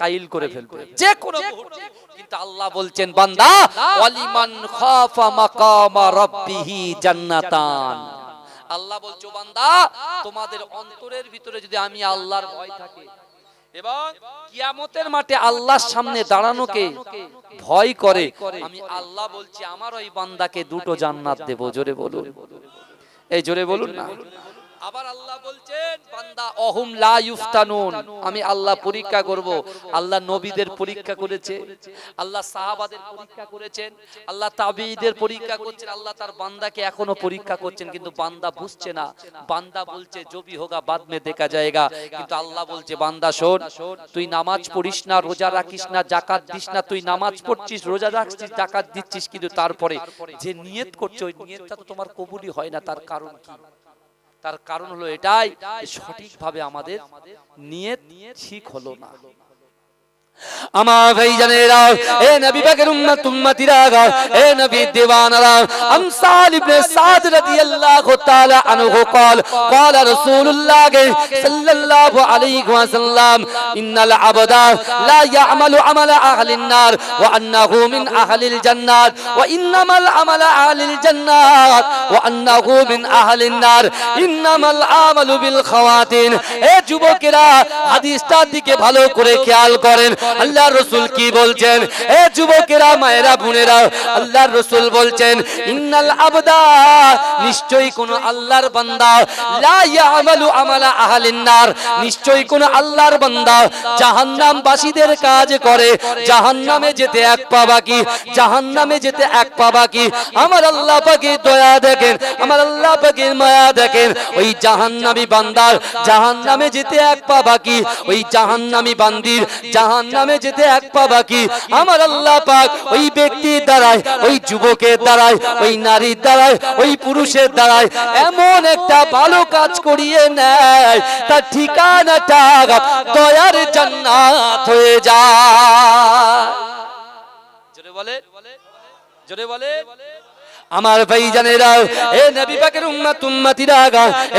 Speaker 1: কাইল করে ফেলবে, যে কোনো মুহূর্তে। কিন্তু আল্লাহ বলছেন, বান্দা, ওয়ালিমান খাফা মাকামা রাব্বিহি জান্নাতান। আল্লাহ বলছো, বান্দা, তোমাদের অন্তরের ভিতরে যদি আমি আল্লাহর ভয় থাকে এবং কিয়ামতের মাঠে আল্লাহর সামনে দাঁড়ানোকে ভয় করে, আমি আল্লাহ বলছি আমার ওই বান্দাকে দুটো জান্নাত দেব। জোরে বলুন, এই জোরে বলুন না। আবার আল্লাহ বলছেন, বান্দা অহুম লা ইফতানুন, আমি আল্লাহ পরীক্ষা করব। আল্লাহ নবীদের পরীক্ষা করেছে, আল্লাহ সাহাবাদের পরীক্ষা করেছেন, আল্লাহ তাবিঈদের পরীক্ষা করছেন, আল্লাহ তার বান্দাকে এখনো পরীক্ষা করছেন। কিন্তু বান্দা বুঝছে না, বান্দা বলছে जो भी होगा बाद में देखा जाएगा। কিন্তু আল্লাহ বলছে, বান্দা শোন, তুই নামাজ পড়িস না, রোজা রাখিস না, যাকাত দিস না, তুই নামাজ পড়ছিস, রোজা রাখছিস, যাকাত দিচ্ছিস, কিন্তু তারপরে যে নিয়ত করছো ওই নিয়তটা তো তোমার কবুলই হয় না। তার কারণ কি? তার কারণ হলো এটাই, সঠিকভাবে আমাদের নিয়ত ঠিক হলো না। আমার ভাইজানেরা, এ নবী পাকের উম্মত উম্মতিরা, এ নবী দিওয়ানারা, আমসাল ইবনে সাদ রাদিয়াল্লাহু তাআলা আনহু قال قال رسول الله صلى الله عليه وسلم ان العبد لا يعمل عمل اهل النار وانه من اهل الجنه وانما العمل اهل الجنه وانه من اهل النار انما العمل بالخواتيم। এ যুবকেরা, হাদিসটার দিকে ভালো করে খেয়াল করেন। আল্লাহর রাসূল কি বলছেন? এ যুবকেরা, মায়েরা, বোনেরা, আল্লাহর রাসূল বলছেন, ইন্নাল আবদা, নিশ্চয়ই কোন আল্লাহর বান্দা, লা ইয়ামালু আমালা আহলিন নার, নিশ্চয়ই কোন আল্লাহর বান্দা জাহান্নামবাসীদের কাজ করে। জাহান্নামে যেতে এক পা বাকি, জাহান্নামে যেতে এক পা বাকি। আমার আল্লাহ পাকের দয়া দেখেন, আমার আল্লাহ পাকের মায়া দেখেন, ওই জাহান্নামী বান্দার জাহান্নামে যেতে এক পা বাকি, ওই জাহান্নামী বান্দির জাহান্নামে যেতে এক পা বাকি। আমার আল্লাহ পাক ওই ব্যক্তির দ্বারায়, ওই যুবকের দ্বারায়, ওই নারীর দ্বারায়, ওই পুরুষের দ্বারায় এমন একটা ভালো কাজ করিয়ে নেয়, তার ঠিকানাটা দয়ার জান্নাত হয়ে যায়। জোরে বলে, জোরে বলে। আমার ভাইজানেরা, এ নবী পাকের উম্মত উম্মতিরা,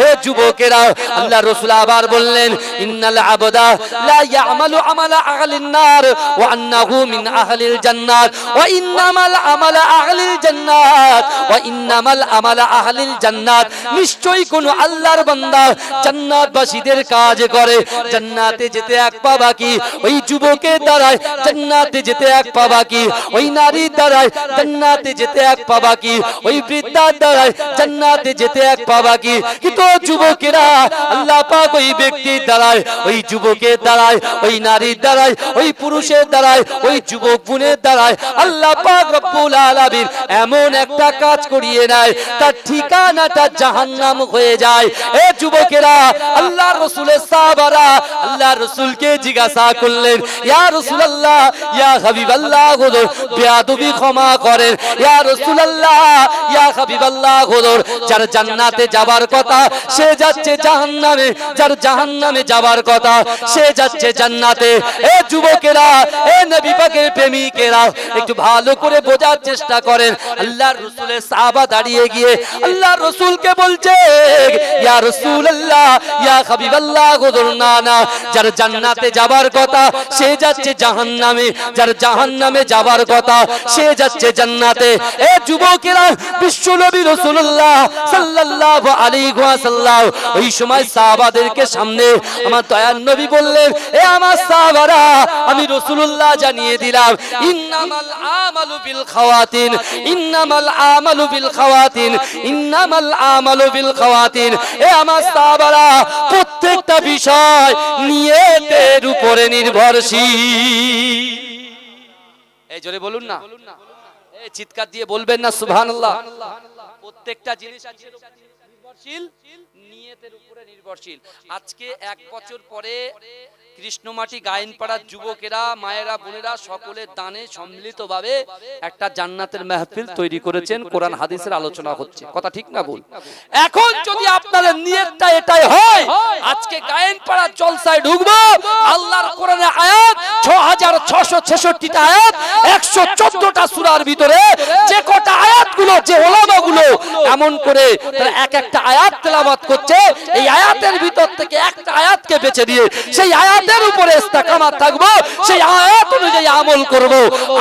Speaker 1: এ যুবকেরা, আল্লাহর রাসূল আবার বললেন, ইন্নাল আবদা লা ইয়ামালু আমালা আহলিন নার ওয়া আন্নাহু মিন আহলিল জান্নাত ওয়া ইন্নামাল আমালা আহলিল জান্নাত ওয়া ইন্নামাল আমালা আহলিল জান্নাত। নিশ্চয়ই কোন আল্লাহর বান্দা জান্নাতবাসীদের কাজ করে, জান্নাতে যেতে এক পা বাকি, ওই যুবকের দ্বারায় জান্নাতে যেতে এক পা বাকি, ওই নারীর দ্বারায় জান্নাতে যেতে এক পা বাকি, ওই বৃদ্ধার দ্বারায় জান্নাতে যেতে এক পা বাকি। কিন্তু যুবকেরা, আল্লাহ পাক ওই ব্যক্তির দ্বারায়, ওই যুবকের দ্বারায়, ওই নারীর দ্বারায়, ওই পুরুষের দ্বারায়, ওই যুবক বোনের দ্বারায় আল্লাহ পাক রব্বুল আলামিন এমন একটা কাজ করিয়ে নেয়, তার ঠিকানাটা জাহান্নাম হয়ে যায়। এ যুবকেরা, আল্লাহর রাসূলের সাহাবারা আল্লাহর রাসূলকে জিজ্ঞাসা করলেন, ইয়া রাসূলুল্লাহ, ইয়া হাবিবাল্লাহ, হুজুর বেয়াদবি ক্ষমা করেন। ইয়া রাসূলুল্লাহ, ইয়া হাবিবাল্লাহ, হুজুর যার জান্নাতে যাবার কথা সে যাচ্ছে জাহান্নামে, যার জাহান্নামে যাবার কথা সে যাচ্ছে জান্নাতে। এ যুবকেরা, এ নবী পাকের প্রেমিকেরা, একটু ভালো করে বোঝার চেষ্টা করেন। আল্লাহর রাসূলের সাহাবা দাঁড়িয়ে গিয়ে আল্লাহর রাসূলকে বলছে, ইয়া রাসূলুল্লাহ, ইয়া হাবিবাল্লাহ, হুজুর না না, যার জান্নাতে যাবার কথা সে যাচ্ছে জাহান্নামে, যার জাহান্নামে যাবার কথা সে যাচ্ছে জান্নাতে। এ যুবকেরা, কেরাম, বিশ্ব নবী রাসূলুল্লাহ সাল্লাল্লাহু আলাইহি ওয়াসাল্লাম ওই সময় সাহাবাদেরকে সামনে আমার দয়ার নবী বললেন, এ আমার সাহাবারা, আমি রাসূলুল্লাহ জানিয়ে দিলাম, ইন্নামাল আমালু বিল খাওয়াতিন, ইন্নামাল আমালু বিল খাওয়াতিন, ইন্নামাল আমালু বিল খাওয়াতিন। এ আমার সাহাবারা, প্রত্যেকটা বিষয় নিয়তের উপরে নির্ভরশীল। এই জোরে বলুন না, এই চিৎকার দিয়ে বলবেন না সুবহানাল্লাহ। প্রত্যেকটা জিনিস নির্ভরশীল, নিয়তের উপরে নির্ভরশীল। আজকে 1 বছর পরে কৃষ্ণমাটি গায়েনপাড়ার যুবকেরা, মায়েরা, বোনেরা সকলের দানে সম্মিলিতভাবে একটা জান্নাতের মাহফিল তৈরি করেছেন, কোরআন হাদিসের আলোচনা হচ্ছে। কথা ঠিক না ভুল? এখন যদি আপনাদের নিয়তটা এটাই হয়, আজকে গায়েনপাড়ার জলসায় ঢুকবো, আল্লাহর কোরআনের আয়াত 6666টা আয়াত, 114টা সূরার ভিতরে যে কটা আয়াতগুলো, যে ওলামাগুলো এমন করে তারা এক একটা আয়াত তেলাওয়াত করছে, এই আয়াতের ভিতর থেকে একটা আয়াতকে বেছে দিয়ে সেই আয়াতের উপরে ইস্তেকামাত থাকবো, সেই আয়াত অনুযায়ী আমল করব।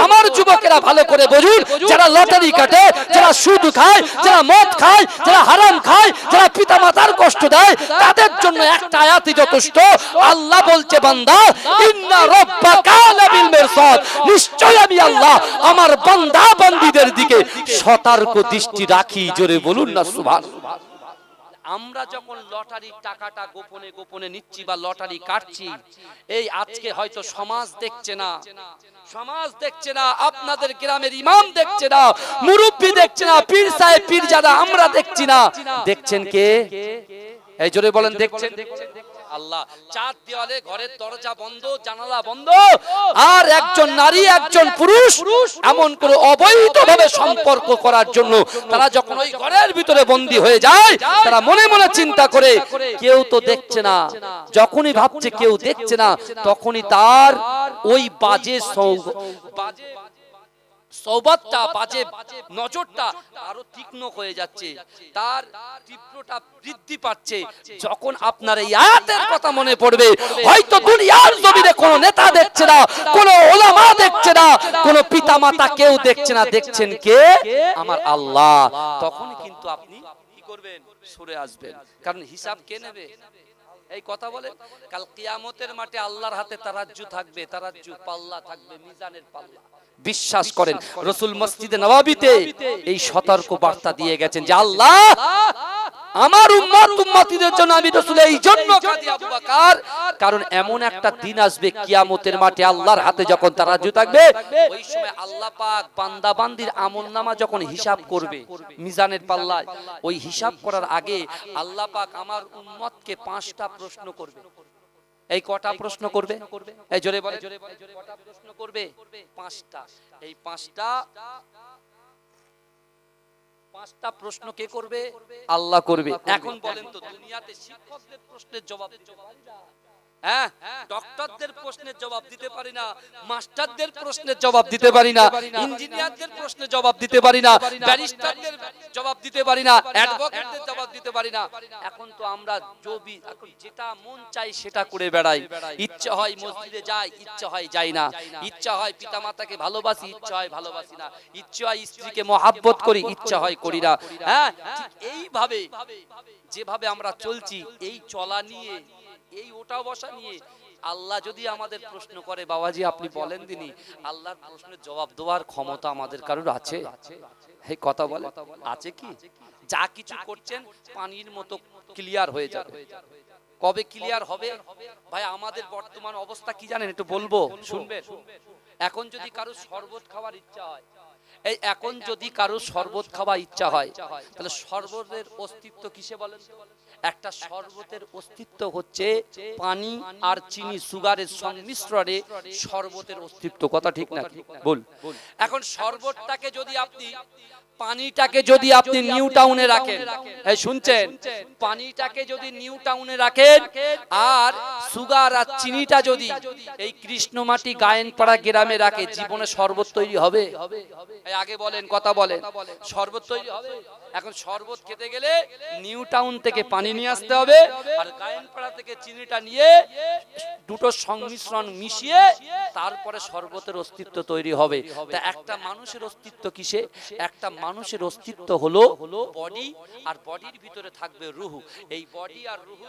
Speaker 1: আমার যুবকেরা ভালো করে বুঝুন, যারা লটারি কাটে, যারা সুদ খায়, যারা মদ খায়, যারা হারাম খায়, যারা পিতামাতার কষ্ট দেয়, তাদের জন্য একটা আয়াতই যথেষ্ট। আল্লাহ বলছে, বান্দা, ইন্না রাব্বাকা লাবিল মিরসাদ, নিশ্চয় আমি আল্লাহ আমার বান্দা বান্দীদের দিকে সতর্ক দৃষ্টি রাখি। জোরে বলুন না সুবহানাল্লাহ। আমরা যখন লটারির টাকাটা গোপনে গোপনে নিচ্ছি বা লটারি কাটছি, এই আজকে হয়তো সমাজ দেখছে না, সমাজ দেখছে না, আপনাদের গ্রামের ইমাম দেখছে না, মুরব্বি দেখছে না, পীর সাহেব পীরজাদা আমরা দেখছি না, দেখছেন কে? এই জোরে বলেন, দেখছেন আল্লাহ। চার দেওয়ালে ঘরের দরজা বন্ধ, জানালা বন্ধ, আর একজন নারী একজন পুরুষ এমন করে অবৈধভাবে সম্পর্ক করার জন্য তারা যখন ওই ঘরের ভিতরে বন্দী হয়ে যায়, তারা মনে মনে চিন্তা করে, কেউ তো দেখছে না। যখনই ভাবছে কেউ দেখছে না, তখনই তার ওই বাজে সওবাতটা, বাজে নজরটা আরো তীক্ষ্ণ হয়ে যাচ্ছে, তার তীব্রতা বৃদ্ধি পাচ্ছে। যখন আপনার এই আয়াতের কথা মনে পড়বে, হয়তো দুনিয়ার জমিনে কোনো নেতা দেখছে না, কোনো ওলামা দেখছে না, কোনো পিতামাতা কেউ দেখছে না, দেখছেন কে? আমার আল্লাহ। তখনই কিন্তু আপনি কি করবেন? সরে আসবেন, কারণ হিসাব কে নেবে? এই কথা বলেন, কাল কিয়ামতের মাঠে আল্লাহর হাতে তারাজ্জু থাকবে, তারাজ্জু পাল্লা থাকবে, মিজানের পাল্লা। বিশ্বাস করেন, রাসূল মসজিদে নববীতে এই সতর্ক বার্তা দিয়ে গেছেন যে আল্লাহ আমার উম্মত উম্মতিদের জন্য আমি রাসূল এই জন্য কাঁদি আবু বকর, কারণ এমন একটা দিন আসবে কিয়ামতের মাঠে আল্লাহর হাতে যখন তারাজ্জু থাকবে, ওই সময় আল্লাহ পাক বান্দা বান্দির আমলনামা যখন হিসাব করবে মিজানের পাল্লায়, ওই হিসাব করার আগে আল্লাহ পাক আমার উম্মতকে 5টা প্রশ্ন করবে। এই কটা প্রশ্ন করবে? এই জোরে বলে, কটা প্রশ্ন করবে? 5টা। এই 5টা প্রশ্ন কে করবে? আল্লাহ করবে। এখন বলেন তো, দুনিয়াতে শিক্ষকদের প্রশ্নের জবাব দিতে পারি না, হ্যাঁ, ডক্টরদের প্রশ্নের জবাব দিতে পারি না, মাস্টারদের প্রশ্নের জবাব দিতে পারি না, ইঞ্জিনিয়ারদের প্রশ্নের জবাব দিতে পারি না, ব্যারিস্টারদের জবাব দিতে পারি না, অ্যাডভোকেটদের জবাব দিতে পারি না। এখন তো আমরা এখন যেটা মন চাই সেটা করে বেড়াই। ইচ্ছা হয় মসজিদে যাই, ইচ্ছা হয় যাই না, ইচ্ছা হয় পিতামাতাকে ভালোবাসি, ইচ্ছা হয় ভালোবাসি না, ইচ্ছা হয় স্ত্রীকে মহাব্বত করি, ইচ্ছা হয় করি না। হ্যাঁ, ঠিক এইভাবে যেভাবে আমরা চলছি, এই চলা নিয়ে, এই ওটা বসা নিয়ে আল্লাহ যদি আমাদের প্রশ্ন করে, বাবাজি আপনি বলেন দিনি, আল্লাহর প্রশ্নের জবাব দেওয়ার ক্ষমতা আমাদের কারোর আছে? এই কথা বলে, আছে কি? যা কিছু করছেন পানির মতো ক্লিয়ার হয়ে যাবে। কবে ক্লিয়ার হবে ভাই? আমাদের বর্তমান অবস্থা কি জানেন? একটু বলবো, শুনবেন। এখন যদি কারো শরবত খাওয়ার ইচ্ছা হয়, এই এখন যদি কারো শরবত খাওয়ার ইচ্ছা হয়, তাহলে শরবতের অস্তিত্ব কিসে বলেন? একটা শরবতের অস্তিত্ব হচ্ছে পানি আর চিনি, সুগারের সংমিশ্রণে শরবতের অস্তিত্ব। কথা ঠিক না বল? এখন শরবতটাকে যদি আপনি, পানিটাকে যদি আপনি নিউ টাউনে রাখেন, এই শুনছেন, পানিটাকে যদি নিউ টাউনে রাখেন আর সুগার আর চিনিটা যদি এই কৃষ্ণমাটি গায়েনপাড়া গ্রামে রাখে, জীবনে শরবত তৈরি হবে? এই আগে বলেন, কথা বলেন, শরবত তৈরি হবে? এখন শরবত খেতে গেলে নিউ টাউন থেকে পানি নিয়ে আসতে হবে, আর গায়েনপাড়া থেকে চিনিটা নিয়ে দুটো সংমিশ্রণ মিশিয়ে তারপরে শরবতের অস্তিত্ব তৈরি হবে। তা একটা মানুষের অস্তিত্ব কিসে? একটা মানুষের অস্তিত্ব হলো বডি, আর বডির ভিতরে থাকবে রুহ। এই বডি আর রুহ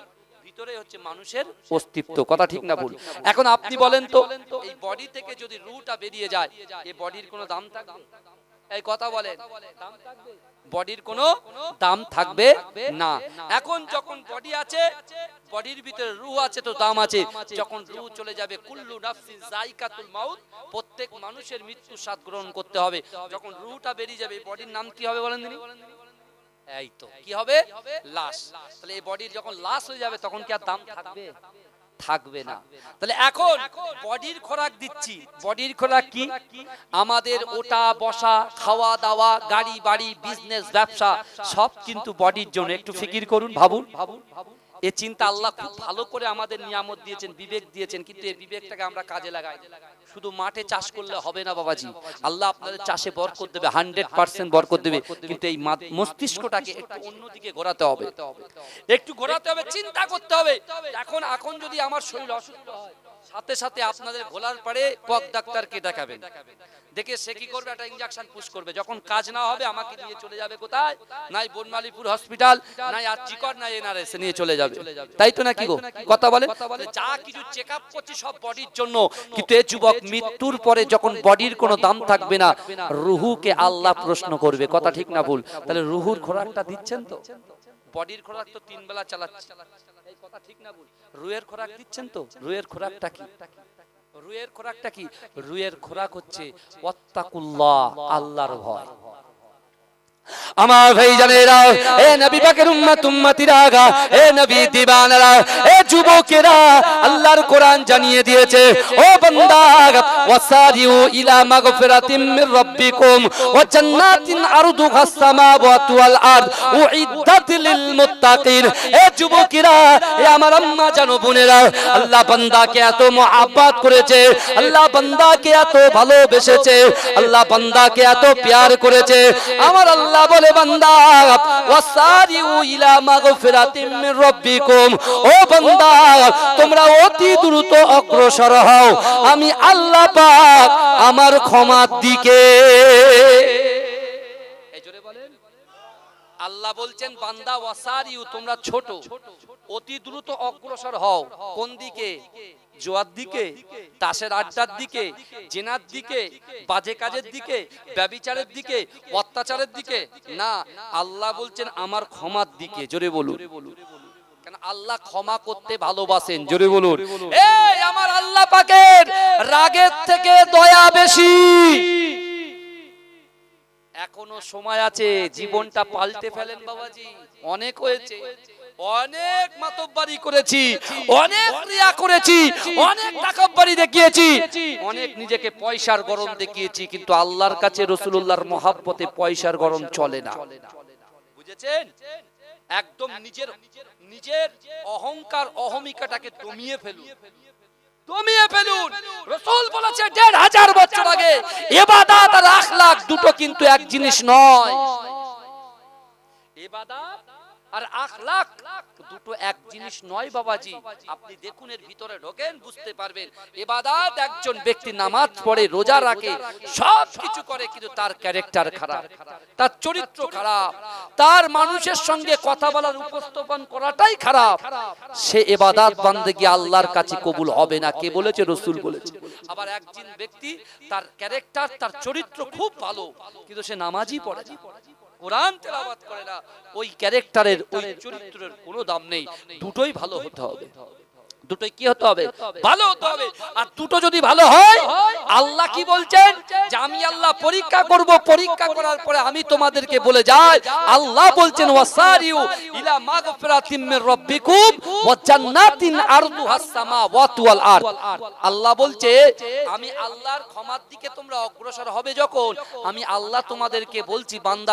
Speaker 1: ভিতরে হচ্ছে মানুষের অস্তিত্ব। কথা ঠিক না ভুল? এখন আপনি বলেন তো, এই বডি থেকে যদি রুহটা বেরিয়ে যায়, এই বডির কোনো দাম থাকবে? এই কথা বলেন, দাম থাকবে? বডির কোনো দাম থাকবে না। এখন যখন বডি আছে, বডির ভিতরে রূহ আছে, তো দাম আছে। যখন রূহ চলে যাবে, কুল্লু নাফসিন যায়কাতুল মাউত, প্রত্যেক মানুষের মৃত্যু স্বাদ গ্রহণ করতে হবে। যখন রূহটা বেরিয়ে যাবে, বডির নাম কি হবে বলেন দিনি? এই তো কি হবে? লাশ। তাহলে এই বডির যখন লাশ হয়ে যাবে, তখন কি আর দাম থাকবে? থাকবে না। তাহলে এখন বডির খোরাক দিচ্ছি। বডির খোরাক কি? আমাদের ওটা বসা, খাওয়া দাওয়া, গাড়ি বাড়ি, বিজনেস, ব্যবসা সব কিন্তু বডির জন্য। একটু ফিকির করুন, ভাবুন। এই চিন্তা আল্লাহ খুব ভালো করে আমাদের নিয়ামত দিয়েছেন, বিবেক দিয়েছেন, কিন্তু এই বিবেকটাকে আমরা কাজে লাগাই। শুধু মাঠে চাষ করলে হবে না বাবাজি, আল্লাহ আপনাদের চাষে বরকত দেবে, 100% বরকত দেবে, কিন্তু এই মস্তিষ্কটাকে একটু অন্যদিকে ঘোরাতে হবে, একটু ঘোরাতে হবে, চিন্তা করতে হবে। এখন যদি আমার শরীর অসুস্থ হয়, সাথে সাথে আপনাদের ঘোলার পরে পক ডাক্তারকে দেখাবেন, দেখে সে কি করবে? একটা ইনজেকশন পুশ করবে। যখন কাজ না হবে, আমাকে নিয়ে চলে যাবে কোথায়? নাই বনমালীপুর হসপিটাল, নাই আরজিকর, নাই এনআরএস নিয়ে চলে যাবে। তাই তো নাকি গো? কথা বলে। যা কিছু চেকআপ করছি সব বডির জন্য, কিন্তু এই যুবক মৃত্যুর পরে যখন বডির কোনো দাম থাকবে না, রুহুকে আল্লাহ প্রশ্ন করবে। কথা ঠিক না ভুল? তাহলে রুহুর খোরাকটা দিচ্ছেন তো? বডির খোরাক তো 3 বেলা চালাচ্ছে, এই কথা ঠিক না ভুল? রুহের খোরাক দিচ্ছেন তো? রুহের খোরাকটা কি? রুহের খোরাকটা কি? রুহের খোরাক হচ্ছে ওয়াত্তাকুল্লাহ, আল্লাহর ভয়। আমার ভাইজানেরা, এ নবী পাকের উম্মত উম্মতিরা, এ নবী দিবানারা, এ যুবকেরা, আল্লাহর কোরআন জানিয়ে দিয়েছে, ও বান্দা, ওয়াসারিউ ইলা মাগফিরাতিম মির রাব্বিকুম ওয়া জান্নাতিন আরদুহাস সামাওয়াতু ওয়াল আরদ উইদ্দাত লিল মুত্তাকিন। এ যুবকেরা, এ আমার আম্মা জানো বোনেরা, আল্লাহ বান্দাকে এত মহব্বত করেছে, আল্লাহ বান্দাকে এত ভালোবেসেছে, আল্লাহ বান্দাকে এত প্যার করেছে। আমার আল্লাহ বলে, বান্দা, ওয়াসারিউ ইলা মাগফিরাতিম মির রাব্বিকুম, ও বান্দা, তোমরা অতি দ্রুত অগ্রসর হও আমি আল্লাহ পাক আমার ক্ষমার দিকে। এই জোরে বলেন। আল্লাহ বলছেন, বান্দা, ওয়াসারিউ, তোমরা ছোট, অতি দ্রুত অগ্রসর হও। কোন দিকে? জোয়ার দিকে, তাসের আড্ডার দিকে, জেনার দিকে, বাজে কাজের দিকে, ব্যভিচারের দিকে, অত্যাচারের দিকে না, আল্লাহ বলছেন আমার ক্ষমার দিকে। জোরে বলুন। কেন? আল্লাহ ক্ষমা করতে ভালোবাসেন। জোরে বলুন। এই আমার আল্লাহ পাকের রাগের থেকে দয়া বেশি। এখনো সময় আছে, জীবনটা পাল্টে ফেলেন বাবাজি। অনেক হয়েছে, অনেক মাতব্বারি করেছি, অনেক রিয়া করেছি, অনেক তাকাব্বারি দেখিয়েছি, অনেক নিজেকে পয়সার গরম দেখিয়েছি, কিন্তু আল্লাহর কাছে রাসূলুল্লাহর মহব্বতে পয়সার গরম চলে না। বুঝেছেন? একদম নিজের অহংকার অহমিকাটাকে দমিয়ে ফেলুন, দমিয়ে ফেলুন। রাসূল বলেছে ১৫০০ বছর আগে, ইবাদত আর আখলাক দুটো কিন্তু এক জিনিস নয়। ইবাদত আর আখলাক দুটো এক জিনিস নয় বাবাজি। আপনি দেখুন, এর ভিতরে ঢোকেন, বুঝতে পারবেন। ইবাদত, একজন ব্যক্তি নামাজ পড়ে, রোজা রাখে, সব কিছু করে, কিন্তু তার ক্যারেক্টার খারাপ, তার চরিত্র খারাপ, তার মানুষের সঙ্গে কথা বলার উপস্থাপন করাটাই খারাপ, সে ইবাদত বান্দেগি আল্লাহর কাছে কবুল হবে না। কে বলেছে? রাসূল বলেছে। আবার একজন ব্যক্তি, তার ক্যারেক্টার, তার চরিত্র খুব ভালো, কিন্তু সে নামাজই পড়ে না, কোরআন তেলাওয়াত করে না, ওই ক্যারেক্টারের, ওই চরিত্রের কোনো দাম নেই। দুটোই ভালো হতে হবে। দুটোই কি হতে হবে? ভালো হতে হবে। আর দুটো যদি ভালো হয়, আল্লাহ কি বলছেন? যে আমি আল্লাহ পরীক্ষা করব, পরীক্ষা করার পরে আমি তোমাদেরকে বলে যাই। আল্লাহ বলছেন, ওয়াসারিউ ইলা মাগফিরাতিম মির রাব্বিকুম ওয়া জান্নাতিন আরদুহাস সামাওয়াতু ওয়াল আরদ। আল্লাহ বলছে, আমি আল্লাহর ক্ষমার দিকে তোমরা অগ্রসর হবে যখন, আমি আল্লাহ তোমাদেরকে বলছি, বান্দা